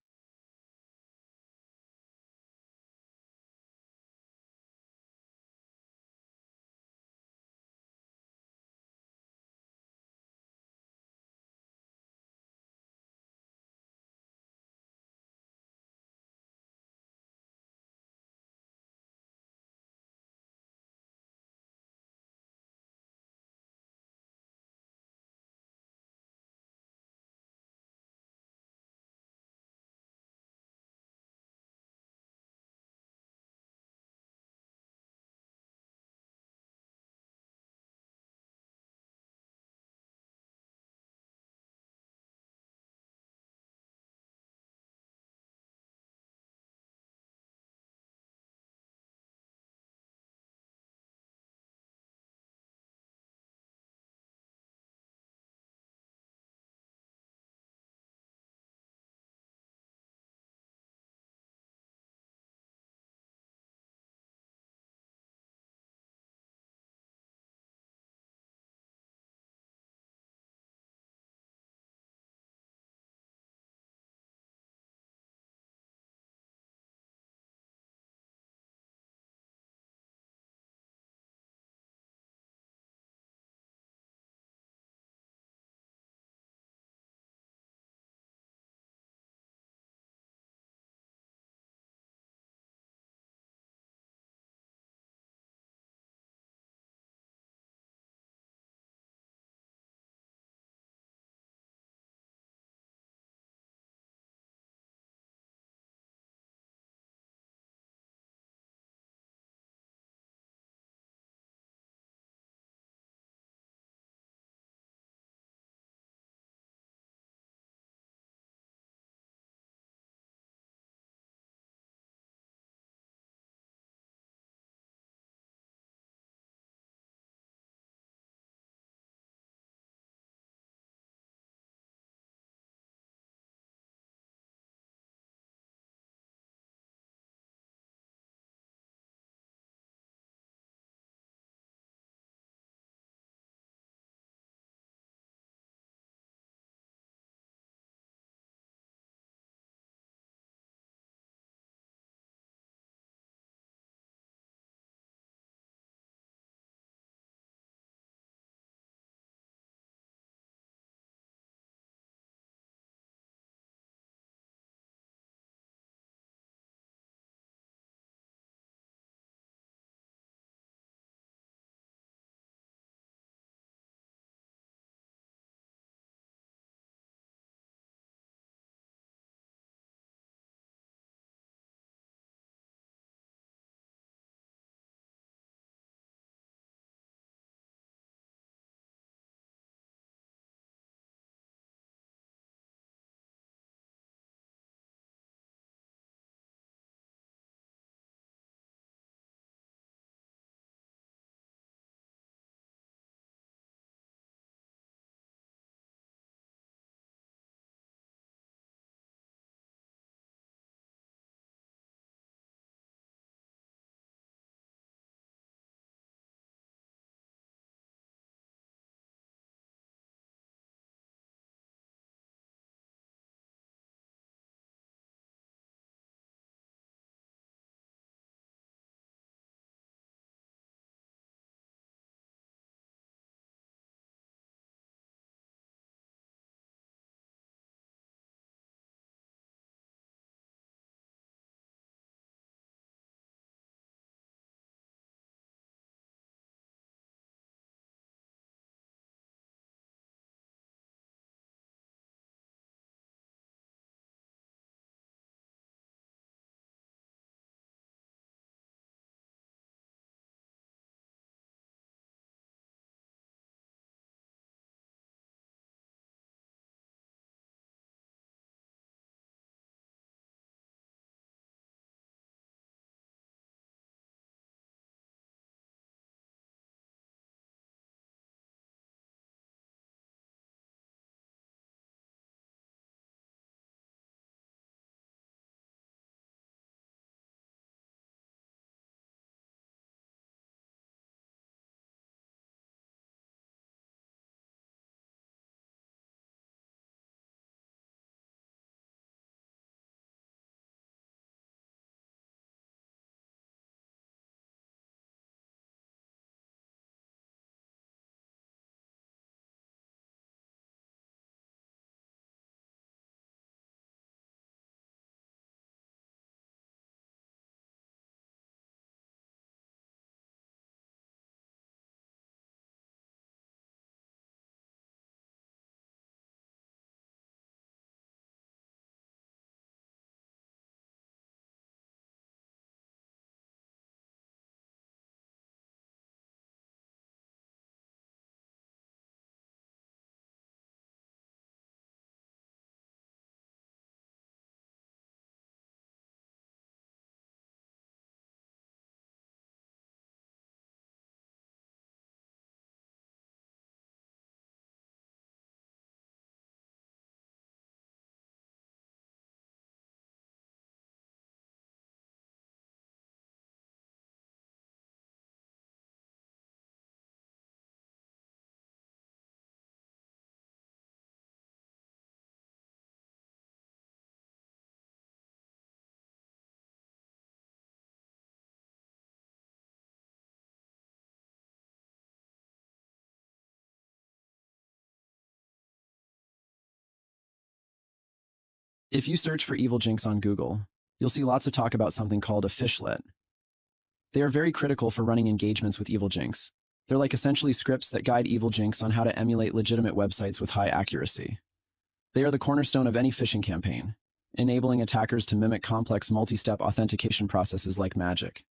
If you search for evil jinx on Google, you'll see lots of talk about something called a phishlet. They are very critical for running engagements with evil jinx. They're like essentially scripts that guide evil jinx on how to emulate legitimate websites with high accuracy. They are the cornerstone of any phishing campaign, enabling attackers to mimic complex multi-step authentication processes like magic.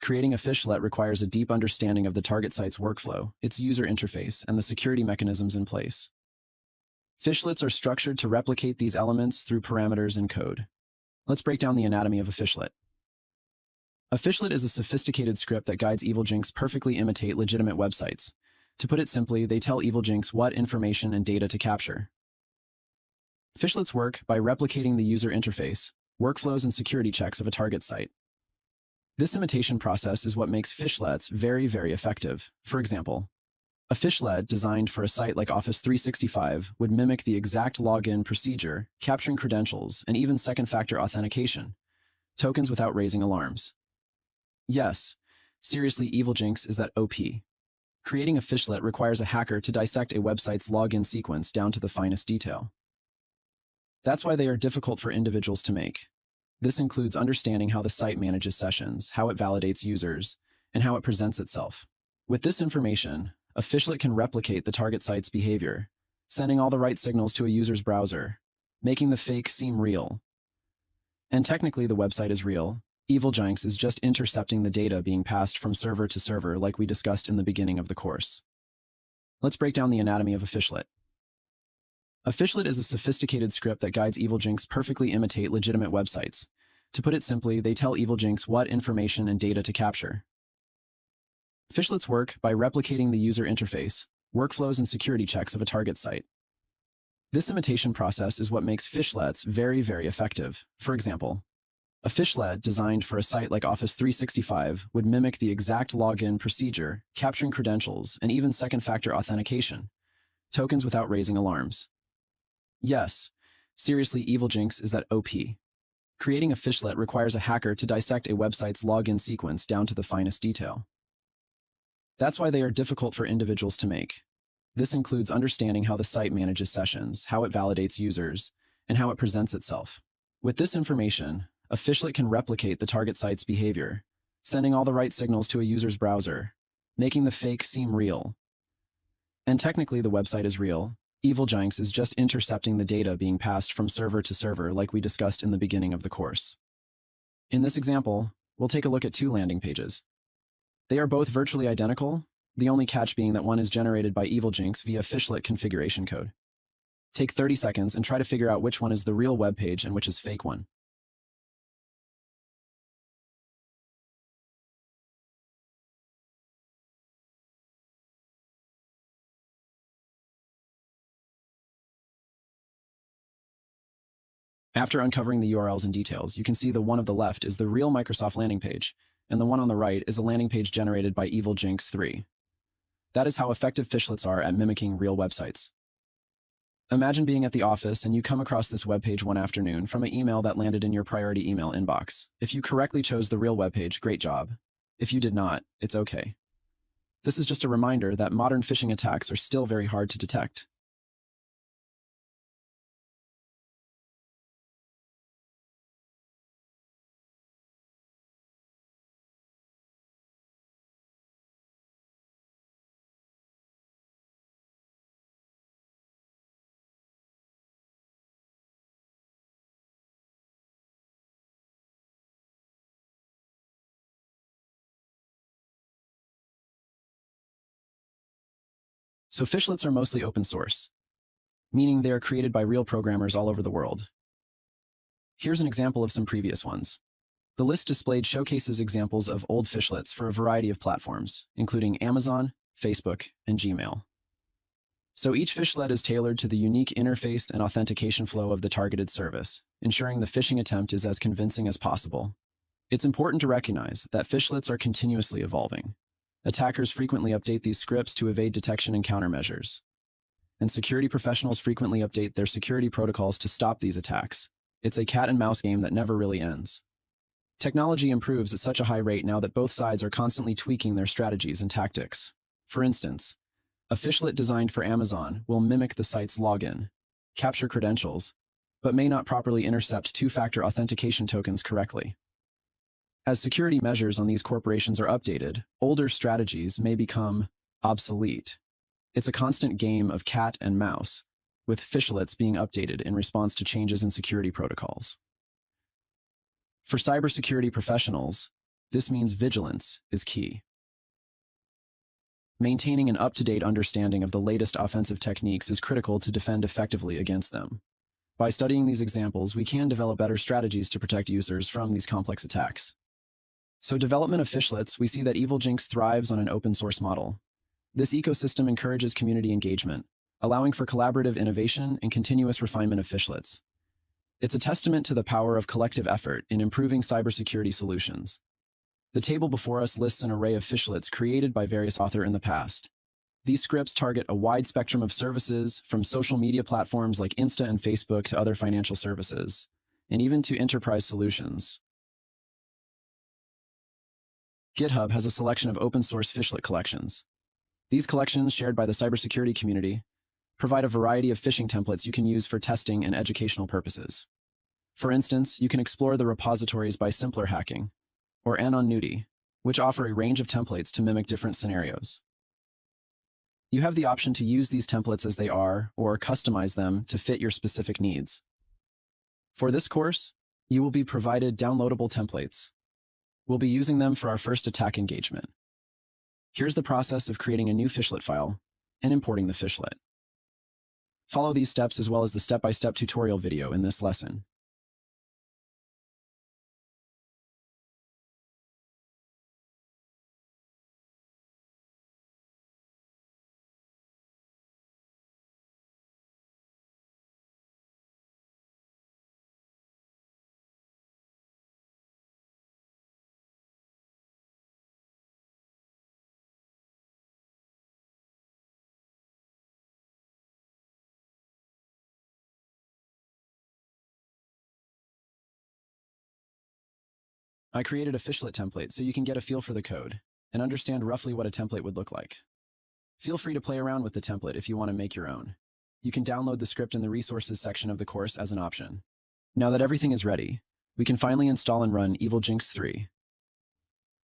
Creating a phishlet requires a deep understanding of the target site's workflow, its user interface, and the security mechanisms in place. Phishlets are structured to replicate these elements through parameters and code. Let's break down the anatomy of a phishlet. A phishlet is a sophisticated script that guides evil jinx perfectly imitate legitimate websites. To put it simply, they tell evil jinx what information and data to capture. Phishlets work by replicating the user interface, workflows, and security checks of a target site. This imitation process is what makes phishlets very, very effective. For example, a phishlet designed for a site like Office 365 would mimic the exact login procedure, capturing credentials, and even second-factor authentication, tokens without raising alarms. Yes, seriously, evil jinx is that OP. Creating a phishlet requires a hacker to dissect a website's login sequence down to the finest detail. That's why they are difficult for individuals to make. This includes understanding how the site manages sessions, how it validates users, and how it presents itself. With this information, a phishlet can replicate the target site's behavior, sending all the right signals to a user's browser, making the fake seem real. And technically, the website is real. Evil jinx is just intercepting the data being passed from server to server like we discussed in the beginning of the course. Let's break down the anatomy of a phishlet. A phishlet is a sophisticated script that guides evil jinx perfectly imitate legitimate websites. To put it simply, they tell evil jinx what information and data to capture. Phishlets work by replicating the user interface, workflows, and security checks of a target site. This imitation process is what makes phishlets very, very effective. For example, a phishlet designed for a site like Office 365 would mimic the exact login procedure, capturing credentials, and even second-factor authentication, tokens without raising alarms. Yes, seriously, evil jinx is that OP. Creating a phishlet requires a hacker to dissect a website's login sequence down to the finest detail. That's why they are difficult for individuals to make. This includes understanding how the site manages sessions, how it validates users, and how it presents itself. With this information, a phishlet can replicate the target site's behavior, sending all the right signals to a user's browser, making the fake seem real. And technically, the website is real. Evil jinx is just intercepting the data being passed from server to server like we discussed in the beginning of the course. In this example, we'll take a look at two landing pages. They are both virtually identical, the only catch being that one is generated by evil jinx via phishlet configuration code. Take 30 seconds and try to figure out which one is the real web page and which is fake one. After uncovering the URLs and details, you can see the one on the left is the real Microsoft landing page, and the one on the right is a landing page generated by Evil Jinx 3. That is how effective phishlets are at mimicking real websites. Imagine being at the office and you come across this webpage one afternoon from an email that landed in your priority email inbox. If you correctly chose the real webpage, great job. If you did not, it's okay. This is just a reminder that modern phishing attacks are still very hard to detect. So phishlets are mostly open source, meaning they are created by real programmers all over the world. Here's an example of some previous ones. The list displayed showcases examples of old phishlets for a variety of platforms, including Amazon, Facebook, and Gmail. So each phishlet is tailored to the unique interface and authentication flow of the targeted service, ensuring the phishing attempt is as convincing as possible. It's important to recognize that phishlets are continuously evolving. Attackers frequently update these scripts to evade detection and countermeasures. And security professionals frequently update their security protocols to stop these attacks. It's a cat and mouse game that never really ends. Technology improves at such a high rate now that both sides are constantly tweaking their strategies and tactics. For instance, a phishlet designed for Amazon will mimic the site's login, capture credentials, but may not properly intercept two-factor authentication tokens correctly. As security measures on these corporations are updated, older strategies may become obsolete. It's a constant game of cat and mouse, with fishlets being updated in response to changes in security protocols. For cybersecurity professionals, this means vigilance is key. Maintaining an up-to-date understanding of the latest offensive techniques is critical to defend effectively against them. By studying these examples, we can develop better strategies to protect users from these complex attacks. So, development of fishlets, we see that EvilJinx thrives on an open-source model. This ecosystem encourages community engagement, allowing for collaborative innovation and continuous refinement of fishlets. It's a testament to the power of collective effort in improving cybersecurity solutions. The table before us lists an array of fishlets created by various authors in the past. These scripts target a wide spectrum of services, from social media platforms like Insta and Facebook to other financial services, and even to enterprise solutions. GitHub has a selection of open-source fishlet collections. These collections, shared by the cybersecurity community, provide a variety of phishing templates you can use for testing and educational purposes. For instance, you can explore the repositories by Simpler Hacking or Anonnuity, which offer a range of templates to mimic different scenarios. You have the option to use these templates as they are or customize them to fit your specific needs. For this course, you will be provided downloadable templates. We'll be using them for our first attack engagement. Here's the process of creating a new fishlet file and importing the fishlet. Follow these steps as well as the step-by-step tutorial video in this lesson. I created a fishlet template so you can get a feel for the code and understand roughly what a template would look like. Feel free to play around with the template if you want to make your own. You can download the script in the resources section of the course as an option. Now that everything is ready, we can finally install and run EvilJinx 3.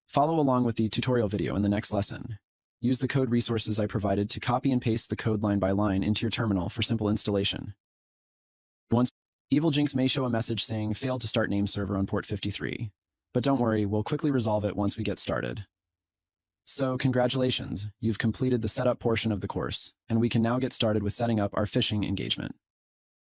Follow along with the tutorial video in the next lesson. Use the code resources I provided to copy and paste the code line by line into your terminal for simple installation. Once EvilJinx may show a message saying failed to start name server on port 53. But don't worry, we'll quickly resolve it once we get started. So congratulations, you've completed the setup portion of the course, and we can now get started with setting up our phishing engagement.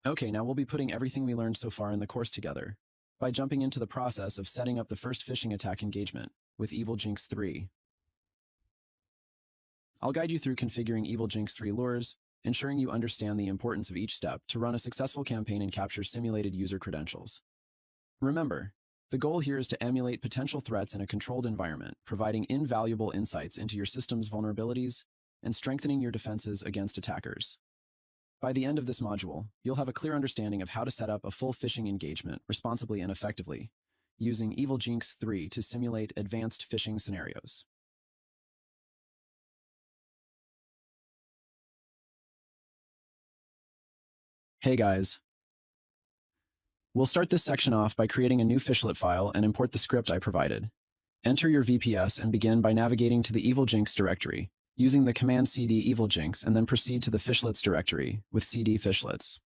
Okay, now we'll be putting everything we learned so far in the course together by jumping into the process of setting up the first phishing attack engagement with EvilJinx 3. I'll guide you through configuring EvilJinx 3 lures, ensuring you understand the importance of each step to run a successful campaign and capture simulated user credentials. Remember, the goal here is to emulate potential threats in a controlled environment, providing invaluable insights into your system's vulnerabilities and strengthening your defenses against attackers. By the end of this module, you'll have a clear understanding of how to set up a full phishing engagement responsibly and effectively, using EvilJinx 3 to simulate advanced phishing scenarios. Hey guys. We'll start this section off by creating a new fishlet file and import the script I provided. Enter your VPS and begin by navigating to the EvilJinx directory, using the command cd EvilJinx, and then proceed to the fishlets directory with cd fishlets.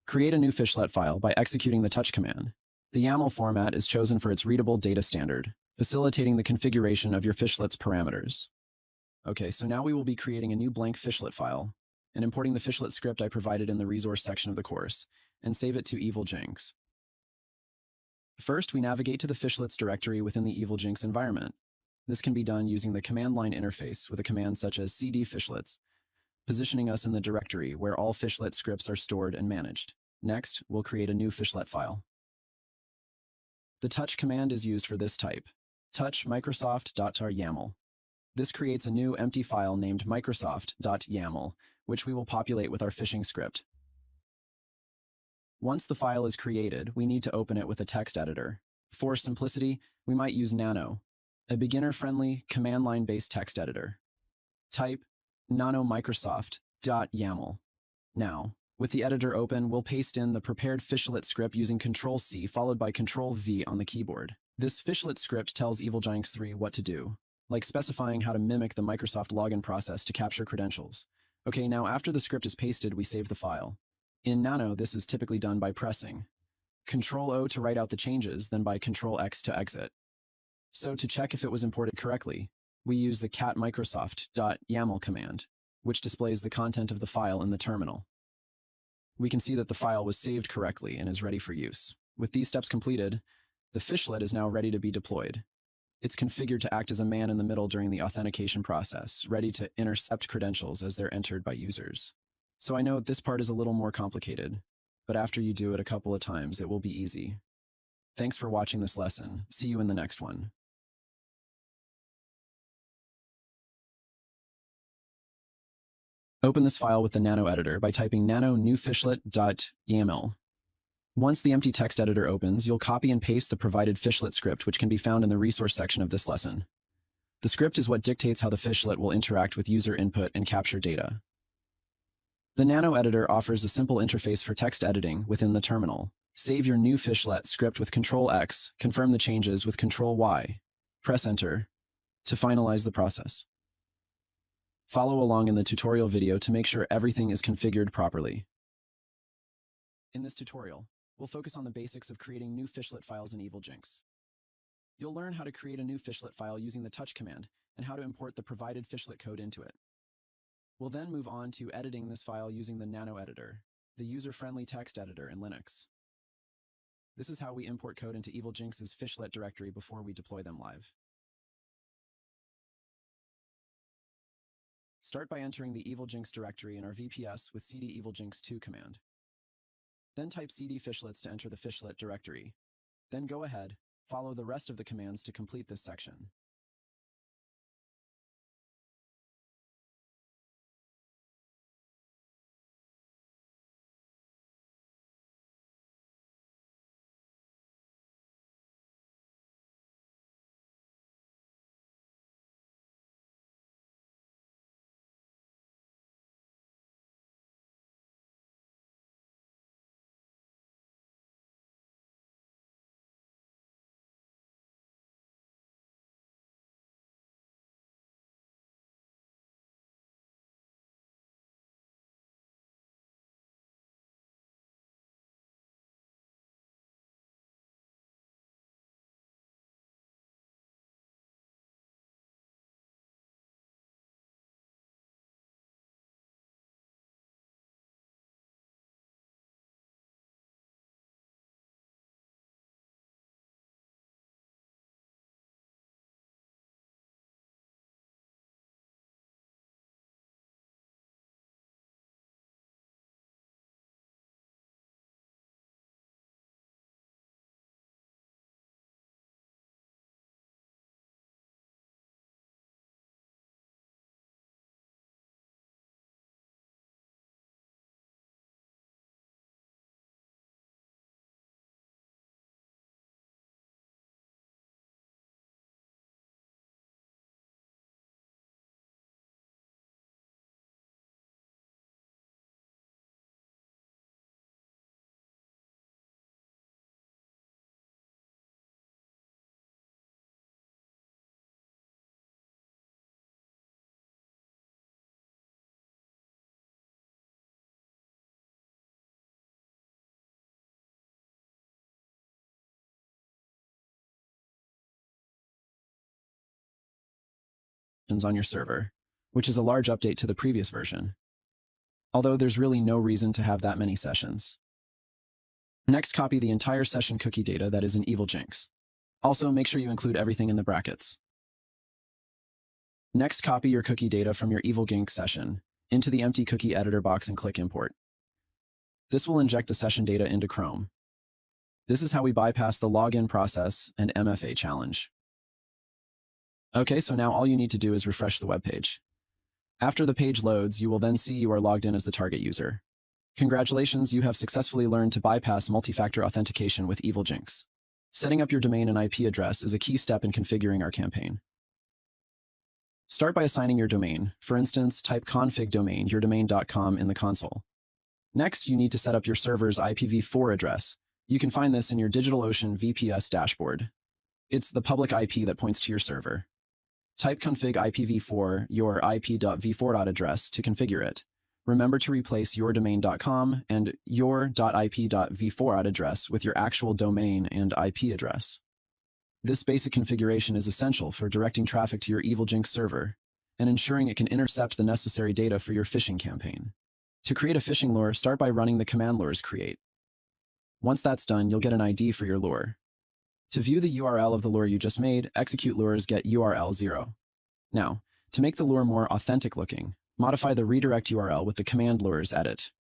Create a new fishlet file by executing the touch command. The YAML format is chosen for its readable data standard, facilitating the configuration of your fishlets parameters. Okay, so now we will be creating a new blank fishlet file and importing the fishlet script I provided in the resource section of the course, and save it to EvilJinx. First, we navigate to the fishlets directory within the EvilJinx environment. This can be done using the command line interface with a command such as cd fishlets, positioning us in the directory where all fishlet scripts are stored and managed. Next, we'll create a new fishlet file. The touch command is used for this type, touch microsoft.tar YAML. This creates a new empty file named microsoft.yaml, which we will populate with our phishing script. Once the file is created, we need to open it with a text editor. For simplicity, we might use Nano, a beginner-friendly, command-line-based text editor. Type nano microsoft.yaml. Now, With the editor open, we'll paste in the prepared Phishlet script using Control-C followed by Control-V on the keyboard. This Phishlet script tells EvilJinx 3 what to do, like specifying how to mimic the Microsoft login process to capture credentials. Okay, now after the script is pasted, we save the file. In Nano, this is typically done by pressing Control-O to write out the changes, then by Control-X to exit. So to check if it was imported correctly, we use the cat microsoft.yaml command, which displays the content of the file in the terminal. We can see that the file was saved correctly and is ready for use. With these steps completed, the Phishlet is now ready to be deployed. It's configured to act as a man in the middle during the authentication process, ready to intercept credentials as they're entered by users. So I know this part is a little more complicated, but after you do it a couple of times, it will be easy. Thanks for watching this lesson. See you in the next one. Open this file with the Nano editor by typing nano new phishlet.yaml. Once the empty text editor opens, you'll copy and paste the provided Phishlet script, which can be found in the resource section of this lesson. The script is what dictates how the Phishlet will interact with user input and capture data. The Nano editor offers a simple interface for text editing within the terminal. Save your new Phishlet script with Control-X, confirm the changes with Control-Y. Press Enter to finalize the process. Follow along in the tutorial video to make sure everything is configured properly. In this tutorial, we'll focus on the basics of creating new Phishlet files in EvilJinx. You'll learn how to create a new Phishlet file using the touch command and how to import the provided Phishlet code into it. We'll then move on to editing this file using the Nano editor, the user-friendly text editor in Linux. This is how we import code into EvilJinx's Phishlet directory before we deploy them live. Start by entering the EvilJinx directory in our VPS with cd eviljinx2 command. Then type cd Phishlets to enter the Phishlet directory. Then go ahead, follow the rest of the commands to complete this section. On your server, which is a large update to the previous version. Although there's really no reason to have that many sessions. Next, copy the entire session cookie data that is in EvilJinx. Also, make sure you include everything in the brackets. Next, copy your cookie data from your EvilJinx session into the empty cookie editor box and click Import. This will inject the session data into Chrome. This is how we bypass the login process and MFA challenge. Okay, so now all you need to do is refresh the web page. After the page loads, you will then see you are logged in as the target user. Congratulations, you have successfully learned to bypass multi-factor authentication with EvilJinx. Setting up your domain and IP address is a key step in configuring our campaign. Start by assigning your domain. For instance, type config domain yourdomain.com in the console. Next, you need to set up your server's IPv4 address. You can find this in your DigitalOcean VPS dashboard. It's the public IP that points to your server. Type config IPv4 your ip.v4 address to configure it. Remember to replace yourdomain.com and your.ip.v4 address with your actual domain and IP address. This basic configuration is essential for directing traffic to your EvilJinx server and ensuring it can intercept the necessary data for your phishing campaign. To create a phishing lure, start by running the command lures create. Once that's done, you'll get an ID for your lure. To view the URL of the lure you just made, execute lures get URL 0. Now, to make the lure more authentic looking, modify the redirect URL with the command lures edit.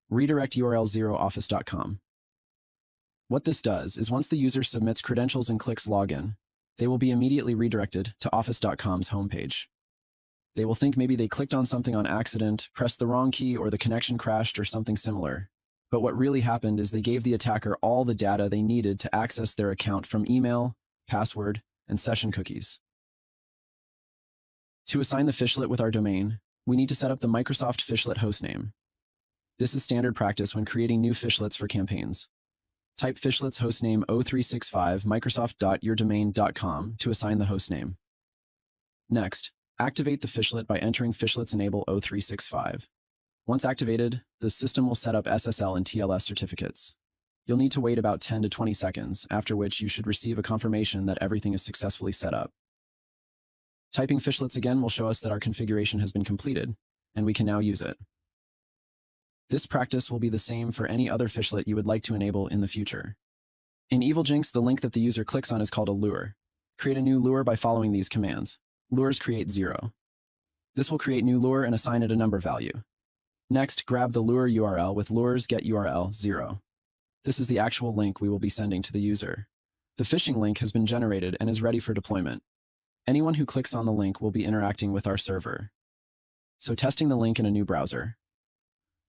Redirect URL 0 office.com. What this does is once the user submits credentials and clicks login, they will be immediately redirected to office.com's homepage. They will think maybe they clicked on something on accident, pressed the wrong key, or the connection crashed or something similar. But what really happened is they gave the attacker all the data they needed to access their account from email, password, and session cookies. To assign the fishlet with our domain, we need to set up the Microsoft Fishlet hostname. This is standard practice when creating new fishlets for campaigns. Type fishlet's hostname 0365 microsoft.yourdomain.com to assign the hostname. Next, activate the fishlet by entering fishlets enable 0365. Once activated, the system will set up SSL and TLS certificates. You'll need to wait about 10 to 20 seconds, after which you should receive a confirmation that everything is successfully set up. Typing fishlets again will show us that our configuration has been completed, and we can now use it. This practice will be the same for any other fishlet you would like to enable in the future. In EvilJinx, the link that the user clicks on is called a lure. Create a new lure by following these commands. Lures create 0. This will create new lure and assign it a number value. Next, grab the lure URL with lures get URL 0. This is the actual link we will be sending to the user. The phishing link has been generated and is ready for deployment. Anyone who clicks on the link will be interacting with our server. So testing the link in a new browser.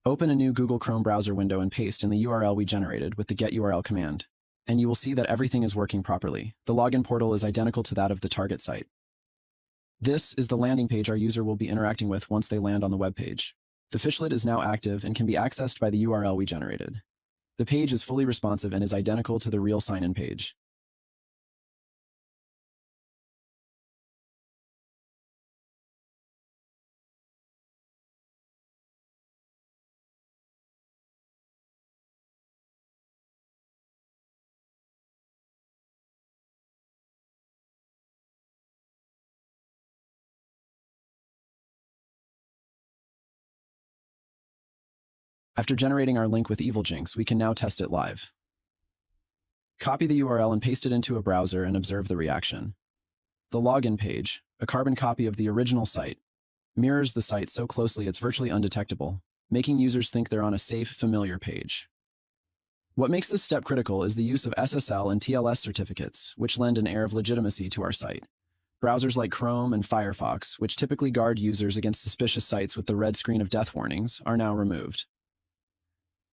Open a new Google Chrome browser window and paste in the URL we generated with the get URL command. And you will see that everything is working properly. The login portal is identical to that of the target site. This is the landing page our user will be interacting with once they land on the web page. The fishlet is now active and can be accessed by the URL we generated. The page is fully responsive and is identical to the real sign-in page. After generating our link with EvilJinx, we can now test it live. Copy the URL and paste it into a browser and observe the reaction. The login page, a carbon copy of the original site, mirrors the site so closely it's virtually undetectable, making users think they're on a safe, familiar page. What makes this step critical is the use of SSL and TLS certificates, which lend an air of legitimacy to our site. Browsers like Chrome and Firefox, which typically guard users against suspicious sites with the red screen of death warnings, are now removed.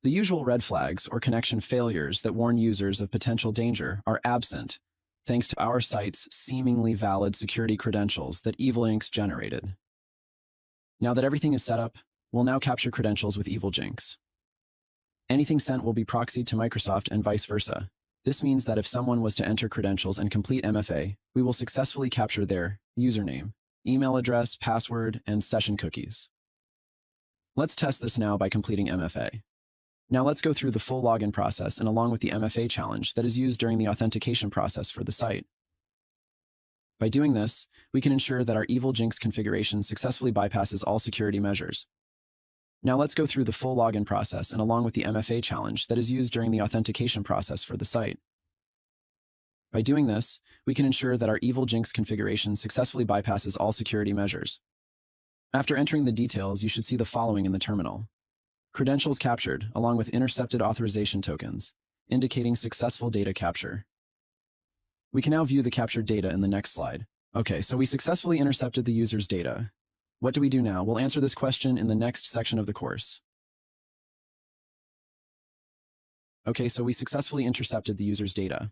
The usual red flags or connection failures that warn users of potential danger are absent, thanks to our site's seemingly valid security credentials that EvilJinx generated. Now that everything is set up, we'll now capture credentials with EvilJinx. Anything sent will be proxied to Microsoft and vice versa. This means that if someone was to enter credentials and complete MFA, we will successfully capture their username, email address, password, and session cookies. Let's test this now by completing MFA. Now let's go through the full login process and along with the MFA challenge that is used during the authentication process for the site. By doing this, we can ensure that our EvilJinx configuration successfully bypasses all security measures. Now let's go through the full login process and along with the MFA challenge that is used during the authentication process for the site. By doing this, we can ensure that our EvilJinx configuration successfully bypasses all security measures. After entering the details, you should see the following in the terminal. Credentials captured, along with intercepted authorization tokens, indicating successful data capture. We can now view the captured data in the next slide. Okay, so we successfully intercepted the user's data. What do we do now? We'll answer this question in the next section of the course. Okay, so we successfully intercepted the user's data.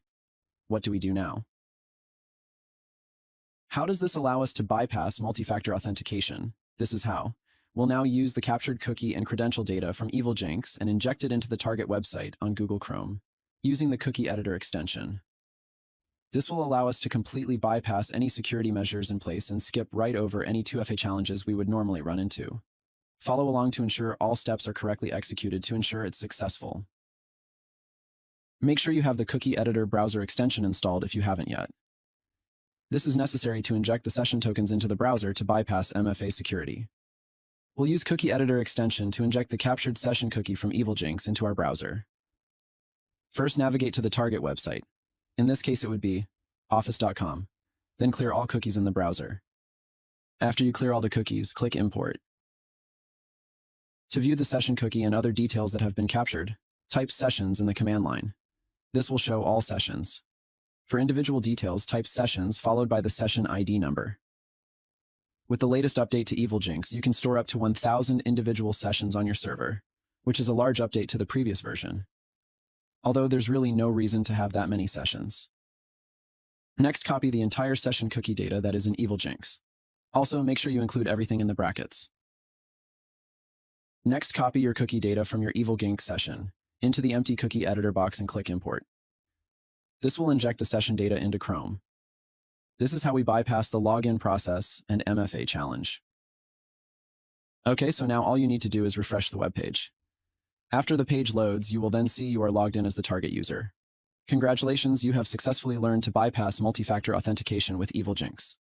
What do we do now? How does this allow us to bypass multi-factor authentication? This is how. We'll now use the captured cookie and credential data from EvilJinx and inject it into the target website on Google Chrome, using the cookie editor extension. This will allow us to completely bypass any security measures in place and skip right over any 2FA challenges we would normally run into. Follow along to ensure all steps are correctly executed to ensure it's successful. Make sure you have the cookie editor browser extension installed if you haven't yet. This is necessary to inject the session tokens into the browser to bypass MFA security. We'll use cookie editor extension to inject the captured session cookie from EvilJinx into our browser. First, navigate to the target website. In this case, it would be office.com. Then clear all cookies in the browser. After you clear all the cookies, click Import. To view the session cookie and other details that have been captured, type sessions in the command line. This will show all sessions. For individual details, type sessions followed by the session ID number. With the latest update to EvilJinx, you can store up to 1,000 individual sessions on your server, which is a large update to the previous version. Although there's really no reason to have that many sessions. Next, copy the entire session cookie data that is in EvilJinx. Also, make sure you include everything in the brackets. Next, copy your cookie data from your EvilJinx session into the empty cookie editor box and click Import. This will inject the session data into Chrome. This is how we bypass the login process and MFA challenge. Okay, so now all you need to do is refresh the web page. After the page loads, you will then see you are logged in as the target user. Congratulations, you have successfully learned to bypass multi-factor authentication with EvilJinx.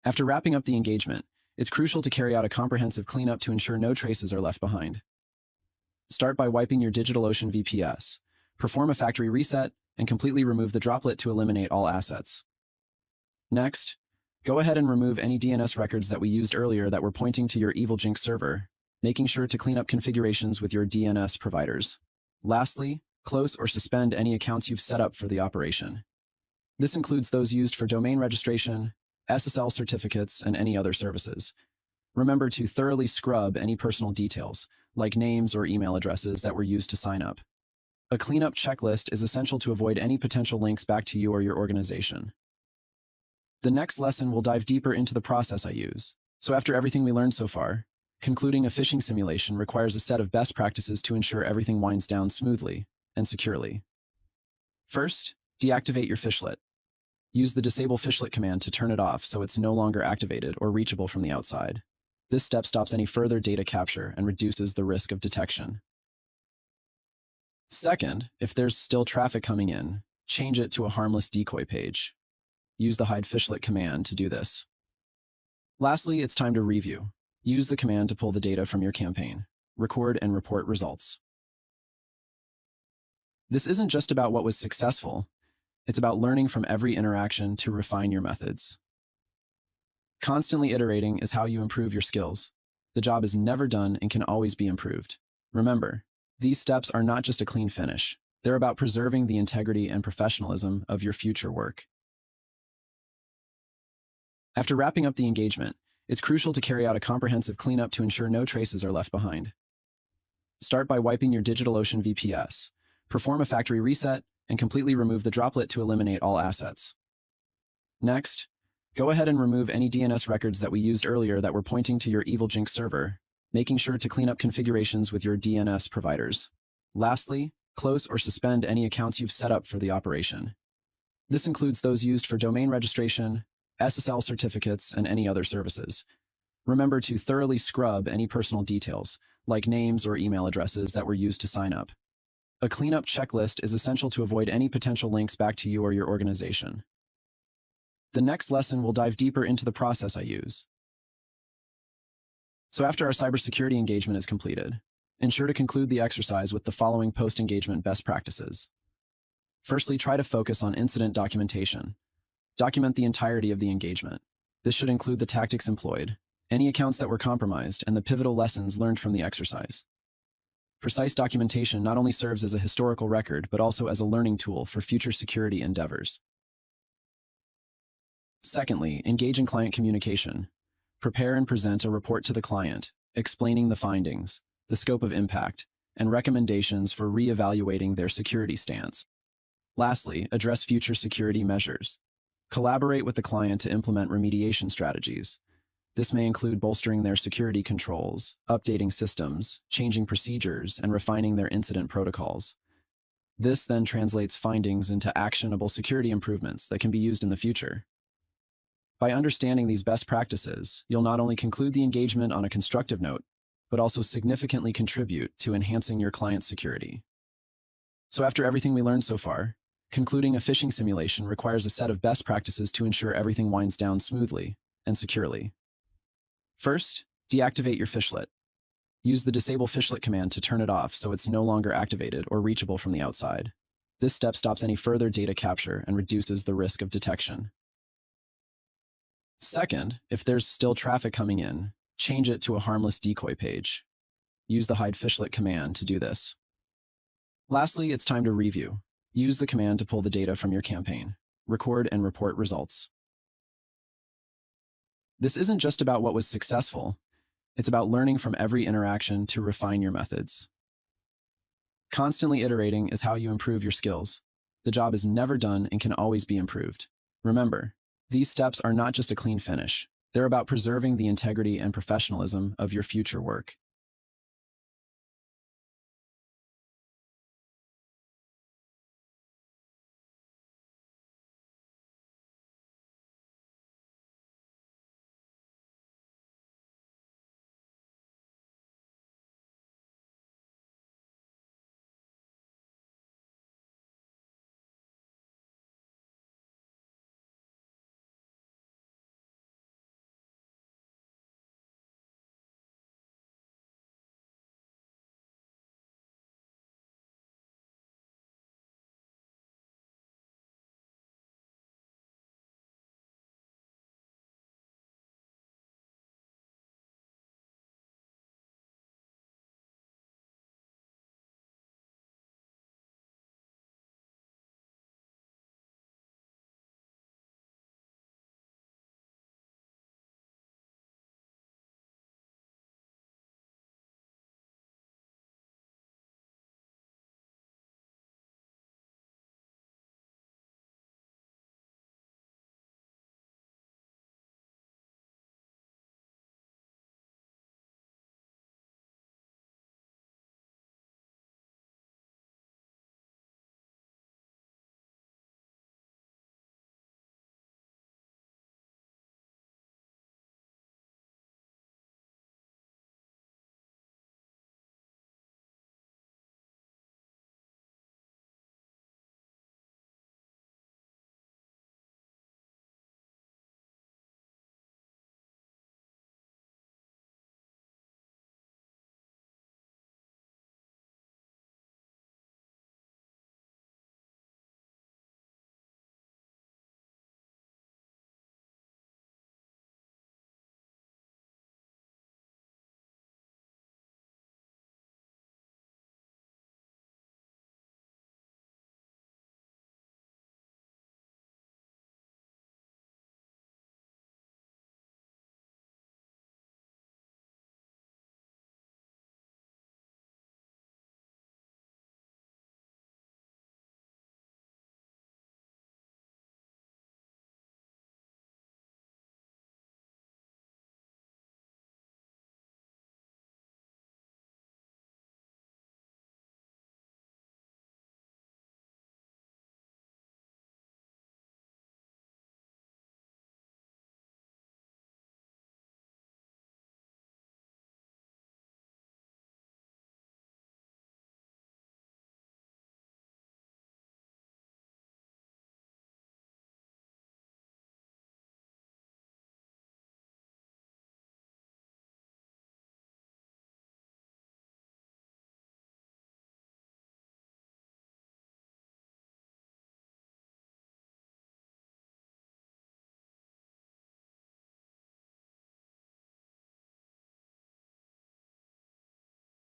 After wrapping up the engagement, it's crucial to carry out a comprehensive cleanup to ensure no traces are left behind. Start by wiping your DigitalOcean VPS, perform a factory reset, and completely remove the droplet to eliminate all assets. Next, go ahead and remove any DNS records that we used earlier that were pointing to your evil Jinx server, making sure to clean up configurations with your DNS providers. Lastly, close or suspend any accounts you've set up for the operation. This includes those used for domain registration, SSL certificates, and any other services. Remember to thoroughly scrub any personal details, like names or email addresses that were used to sign up. A cleanup checklist is essential to avoid any potential links back to you or your organization. The next lesson will dive deeper into the process I use. So after everything we learned so far, concluding a phishing simulation requires a set of best practices to ensure everything winds down smoothly and securely. First, deactivate your fishlet. Use the disable fishlet command to turn it off so it's no longer activated or reachable from the outside. This step stops any further data capture and reduces the risk of detection. Second, if there's still traffic coming in, change it to a harmless decoy page. Use the hide fishlet command to do this. Lastly, it's time to review. Use the command to pull the data from your campaign. Record and report results. This isn't just about what was successful. It's about learning from every interaction to refine your methods. Constantly iterating is how you improve your skills. The job is never done and can always be improved. Remember, these steps are not just a clean finish. They're about preserving the integrity and professionalism of your future work. After wrapping up the engagement, it's crucial to carry out a comprehensive cleanup to ensure no traces are left behind. Start by wiping your DigitalOcean VPS, perform a factory reset, and completely remove the droplet to eliminate all assets. Next, go ahead and remove any DNS records that we used earlier that were pointing to your evil Jinx server, making sure to clean up configurations with your DNS providers. Lastly, close or suspend any accounts you've set up for the operation. This includes those used for domain registration, SSL certificates, and any other services. Remember to thoroughly scrub any personal details, like names or email addresses that were used to sign up. A cleanup checklist is essential to avoid any potential links back to you or your organization. The next lesson will dive deeper into the process I use. So after our cybersecurity engagement is completed, ensure to conclude the exercise with the following post-engagement best practices. Firstly, try to focus on incident documentation. Document the entirety of the engagement. This should include the tactics employed, any accounts that were compromised, and the pivotal lessons learned from the exercise. Precise documentation not only serves as a historical record, but also as a learning tool for future security endeavors. Secondly, engage in client communication. Prepare and present a report to the client, explaining the findings, the scope of impact, and recommendations for re-evaluating their security stance. Lastly, address future security measures. Collaborate with the client to implement remediation strategies. This may include bolstering their security controls, updating systems, changing procedures, and refining their incident protocols. This then translates findings into actionable security improvements that can be used in the future. By understanding these best practices, you'll not only conclude the engagement on a constructive note, but also significantly contribute to enhancing your client's security. So after everything we learned so far, concluding a phishing simulation requires a set of best practices to ensure everything winds down smoothly and securely. First, deactivate your fishlet. Use the disable fishlet command to turn it off so it's no longer activated or reachable from the outside. This step stops any further data capture and reduces the risk of detection. Second, if there's still traffic coming in, change it to a harmless decoy page. Use the hide fishlet command to do this. Lastly, it's time to review. Use the command to pull the data from your campaign. Record and report results. This isn't just about what was successful. It's about learning from every interaction to refine your methods. Constantly iterating is how you improve your skills. The job is never done and can always be improved. Remember, these steps are not just a clean finish. They're about preserving the integrity and professionalism of your future work.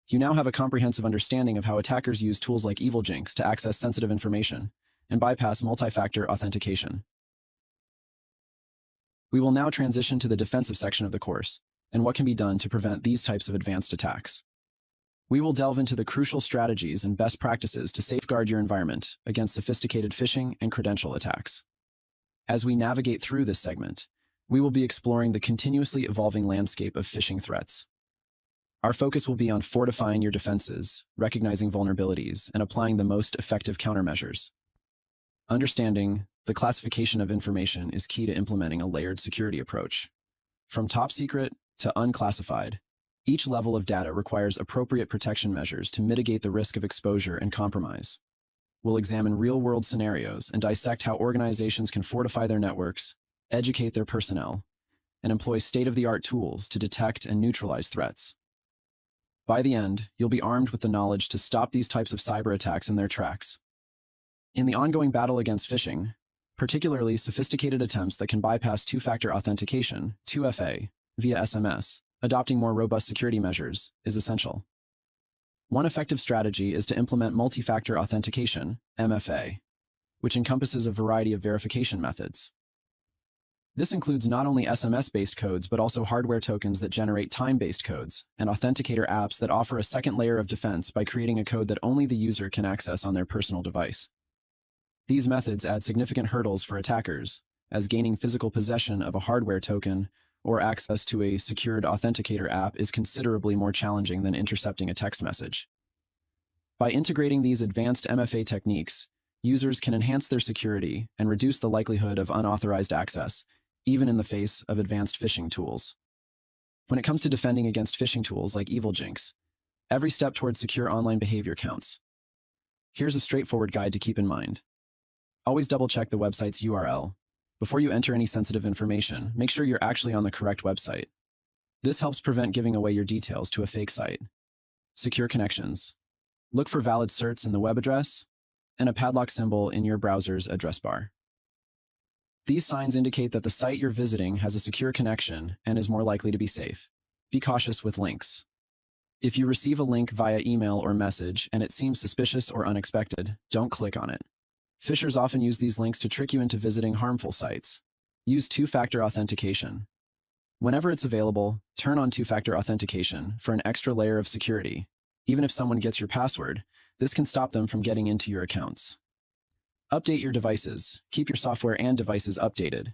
You now have a comprehensive understanding of how attackers use tools like EvilJinx to access sensitive information and bypass multi-factor authentication. We will now transition to the defensive section of the course and what can be done to prevent these types of advanced attacks. We will delve into the crucial strategies and best practices to safeguard your environment against sophisticated phishing and credential attacks. As we navigate through this segment, we will be exploring the continuously evolving landscape of phishing threats. Our focus will be on fortifying your defenses, recognizing vulnerabilities, and applying the most effective countermeasures. Understanding the classification of information is key to implementing a layered security approach. From top secret to unclassified, each level of data requires appropriate protection measures to mitigate the risk of exposure and compromise. We'll examine real-world scenarios and dissect how organizations can fortify their networks, educate their personnel, and employ state-of-the-art tools to detect and neutralize threats. By the end, you'll be armed with the knowledge to stop these types of cyber attacks in their tracks. In the ongoing battle against phishing, particularly sophisticated attempts that can bypass two-factor authentication, 2FA, via SMS, adopting more robust security measures is essential. One effective strategy is to implement multi-factor authentication, MFA, which encompasses a variety of verification methods. This includes not only SMS-based codes, but also hardware tokens that generate time-based codes, and authenticator apps that offer a second layer of defense by creating a code that only the user can access on their personal device. These methods add significant hurdles for attackers, as gaining physical possession of a hardware token or access to a secured authenticator app is considerably more challenging than intercepting a text message. By integrating these advanced MFA techniques, users can enhance their security and reduce the likelihood of unauthorized access, even in the face of advanced phishing tools. When it comes to defending against phishing tools like EvilJinx, every step towards secure online behavior counts. Here's a straightforward guide to keep in mind. Always double-check the website's URL. Before you enter any sensitive information, make sure you're actually on the correct website. This helps prevent giving away your details to a fake site. Secure connections. Look for valid certs in the web address and a padlock symbol in your browser's address bar. These signs indicate that the site you're visiting has a secure connection and is more likely to be safe. Be cautious with links. If you receive a link via email or message and it seems suspicious or unexpected, don't click on it. Phishers often use these links to trick you into visiting harmful sites. Use two-factor authentication. Whenever it's available, turn on two-factor authentication for an extra layer of security. Even if someone gets your password, this can stop them from getting into your accounts. Update your devices. Keep your software and devices updated.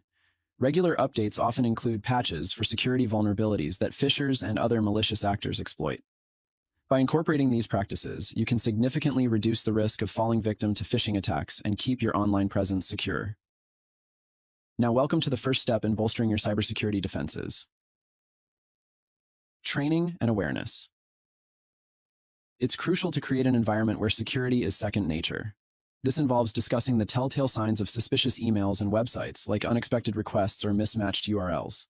Regular updates often include patches for security vulnerabilities that phishers and other malicious actors exploit. By incorporating these practices, you can significantly reduce the risk of falling victim to phishing attacks and keep your online presence secure. Now, welcome to the first step in bolstering your cybersecurity defenses. Training and awareness. It's crucial to create an environment where security is second nature. This involves discussing the telltale signs of suspicious emails and websites, like unexpected requests or mismatched URLs.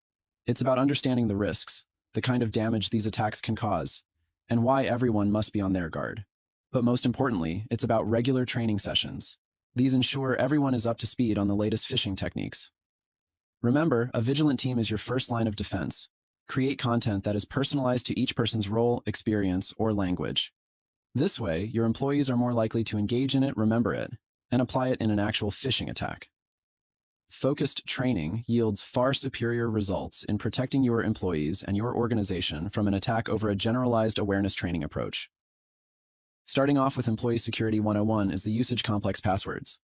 It's about understanding the risks, the kind of damage these attacks can cause, and why everyone must be on their guard. But most importantly, it's about regular training sessions. These ensure everyone is up to speed on the latest phishing techniques. Remember, a vigilant team is your first line of defense. Create content that is personalized to each person's role, experience, or language. This way, your employees are more likely to engage in it, remember it, and apply it in an actual phishing attack. Focused training yields far superior results in protecting your employees and your organization from an attack over a generalized awareness training approach. Starting off with Employee Security 101 is the usage complex passwords.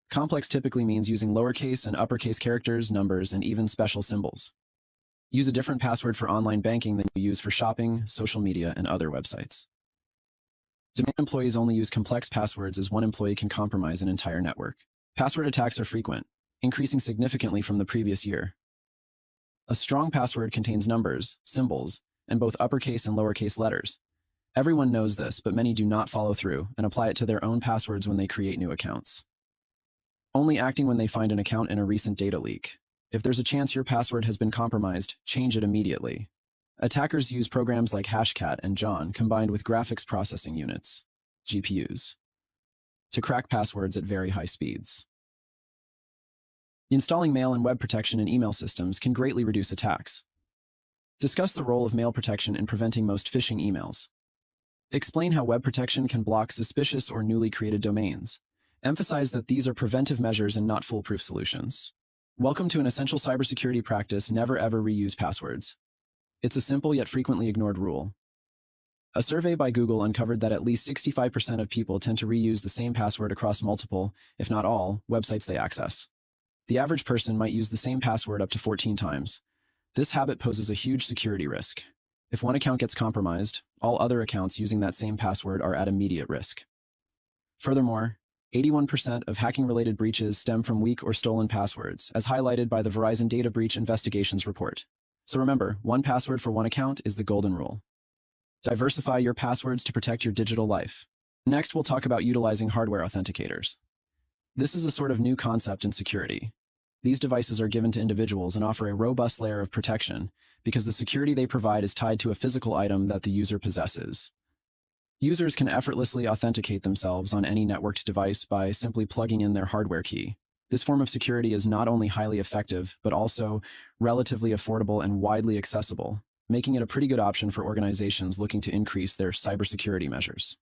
Complex typically means using lowercase and uppercase characters, numbers, and even special symbols. Use a different password for online banking than you use for shopping, social media, and other websites. Demand employees only use complex passwords as one employee can compromise an entire network. Password attacks are frequent, increasing significantly from the previous year. A strong password contains numbers, symbols, and both uppercase and lowercase letters. Everyone knows this, but many do not follow through and apply it to their own passwords when they create new accounts. Only acting when they find an account in a recent data leak. If there's a chance your password has been compromised, change it immediately. Attackers use programs like Hashcat and John combined with graphics processing units, GPUs, to crack passwords at very high speeds. Installing mail and web protection in email systems can greatly reduce attacks. Discuss the role of mail protection in preventing most phishing emails. Explain how web protection can block suspicious or newly created domains. Emphasize that these are preventive measures and not foolproof solutions. Welcome to an essential cybersecurity practice: never ever reuse passwords. It's a simple yet frequently ignored rule. A survey by Google uncovered that at least 65% of people tend to reuse the same password across multiple, if not all, websites they access. The average person might use the same password up to 14 times. This habit poses a huge security risk. If one account gets compromised, all other accounts using that same password are at immediate risk. Furthermore, 81% of hacking-related breaches stem from weak or stolen passwords, as highlighted by the Verizon Data Breach Investigations report. So remember, one password for one account is the golden rule. Diversify your passwords to protect your digital life. Next, we'll talk about utilizing hardware authenticators. This is a sort of new concept in security. These devices are given to individuals and offer a robust layer of protection because the security they provide is tied to a physical item that the user possesses. Users can effortlessly authenticate themselves on any networked device by simply plugging in their hardware key. This form of security is not only highly effective, but also relatively affordable and widely accessible, making it a pretty good option for organizations looking to increase their cybersecurity measures.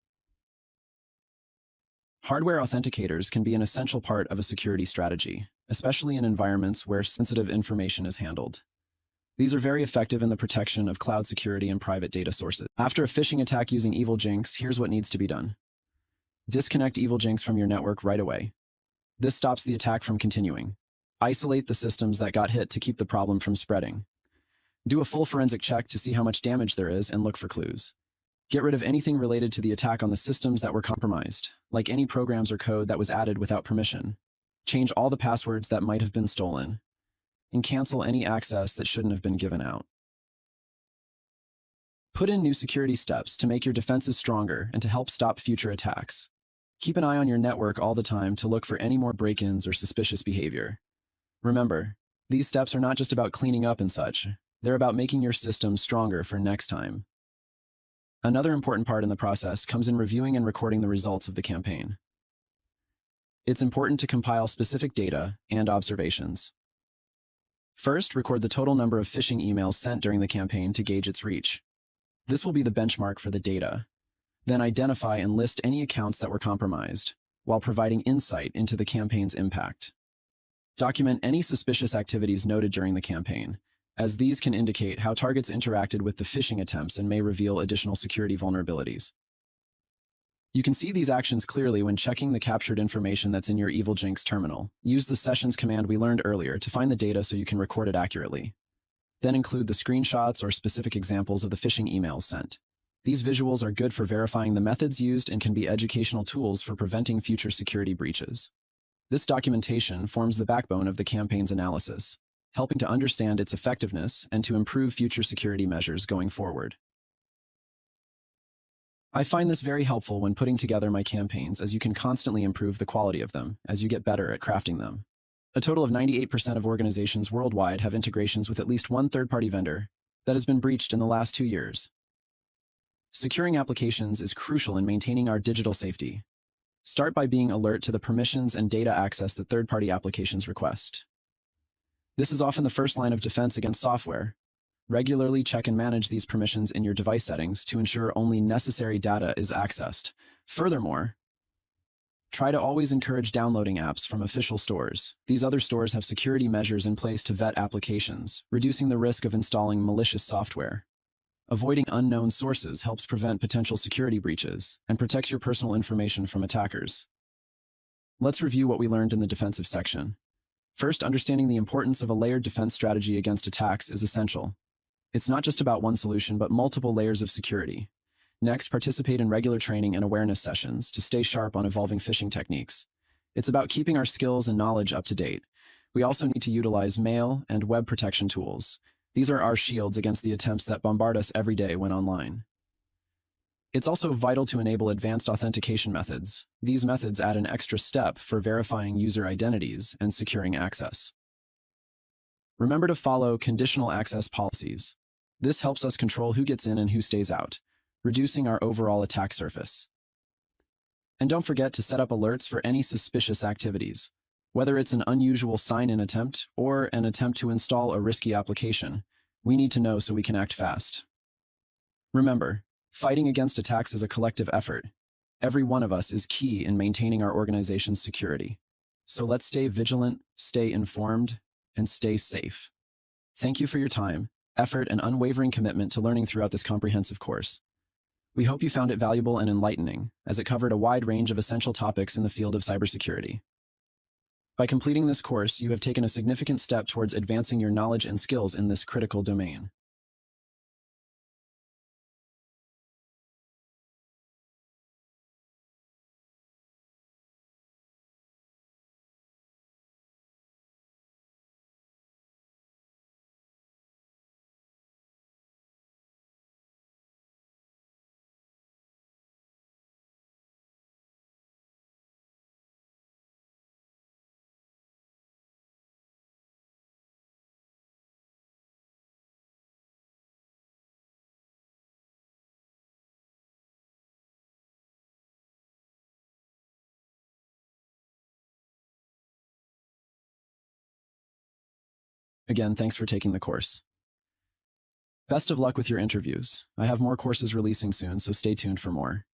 Hardware authenticators can be an essential part of a security strategy, especially in environments where sensitive information is handled. These are very effective in the protection of cloud security and private data sources. After a phishing attack using EvilJinx, here's what needs to be done. Disconnect EvilJinx from your network right away. This stops the attack from continuing. Isolate the systems that got hit to keep the problem from spreading. Do a full forensic check to see how much damage there is and look for clues. Get rid of anything related to the attack on the systems that were compromised, like any programs or code that was added without permission. Change all the passwords that might have been stolen, and cancel any access that shouldn't have been given out. Put in new security steps to make your defenses stronger and to help stop future attacks. Keep an eye on your network all the time to look for any more break-ins or suspicious behavior. Remember, these steps are not just about cleaning up and such. They're about making your system stronger for next time. Another important part in the process comes in reviewing and recording the results of the campaign. It's important to compile specific data and observations. First, record the total number of phishing emails sent during the campaign to gauge its reach. This will be the benchmark for the data. Then identify and list any accounts that were compromised, while providing insight into the campaign's impact. Document any suspicious activities noted during the campaign, as these can indicate how targets interacted with the phishing attempts and may reveal additional security vulnerabilities. You can see these actions clearly when checking the captured information that's in your EvilJinx terminal. Use the sessions command we learned earlier to find the data so you can record it accurately. Then include the screenshots or specific examples of the phishing emails sent. These visuals are good for verifying the methods used and can be educational tools for preventing future security breaches. This documentation forms the backbone of the campaign's analysis, helping to understand its effectiveness and to improve future security measures going forward. I find this very helpful when putting together my campaigns, as you can constantly improve the quality of them as you get better at crafting them. A total of 98% of organizations worldwide have integrations with at least one third-party vendor that has been breached in the last 2 years. Securing applications is crucial in maintaining our digital safety. Start by being alert to the permissions and data access that third-party applications request. This is often the first line of defense against software. Regularly check and manage these permissions in your device settings to ensure only necessary data is accessed. Furthermore, try to always encourage downloading apps from official stores. These other stores have security measures in place to vet applications, reducing the risk of installing malicious software. Avoiding unknown sources helps prevent potential security breaches and protects your personal information from attackers. Let's review what we learned in the defensive section. First, understanding the importance of a layered defense strategy against attacks is essential. It's not just about one solution, but multiple layers of security. Next, participate in regular training and awareness sessions to stay sharp on evolving phishing techniques. It's about keeping our skills and knowledge up to date. We also need to utilize mail and web protection tools. These are our shields against the attempts that bombard us every day when online. It's also vital to enable advanced authentication methods. These methods add an extra step for verifying user identities and securing access. Remember to follow conditional access policies. This helps us control who gets in and who stays out, reducing our overall attack surface. And don't forget to set up alerts for any suspicious activities. Whether it's an unusual sign-in attempt or an attempt to install a risky application, we need to know so we can act fast. Remember, Fighting against attacks is a collective effort. Every one of us is key in maintaining our organization's security. So let's stay vigilant, stay informed, and stay safe. Thank you for your time, effort, and unwavering commitment to learning throughout this comprehensive course. We hope you found it valuable and enlightening, as it covered a wide range of essential topics in the field of cybersecurity. By completing this course, you have taken a significant step towards advancing your knowledge and skills in this critical domain. Again, thanks for taking the course. Best of luck with your interviews. I have more courses releasing soon, so stay tuned for more.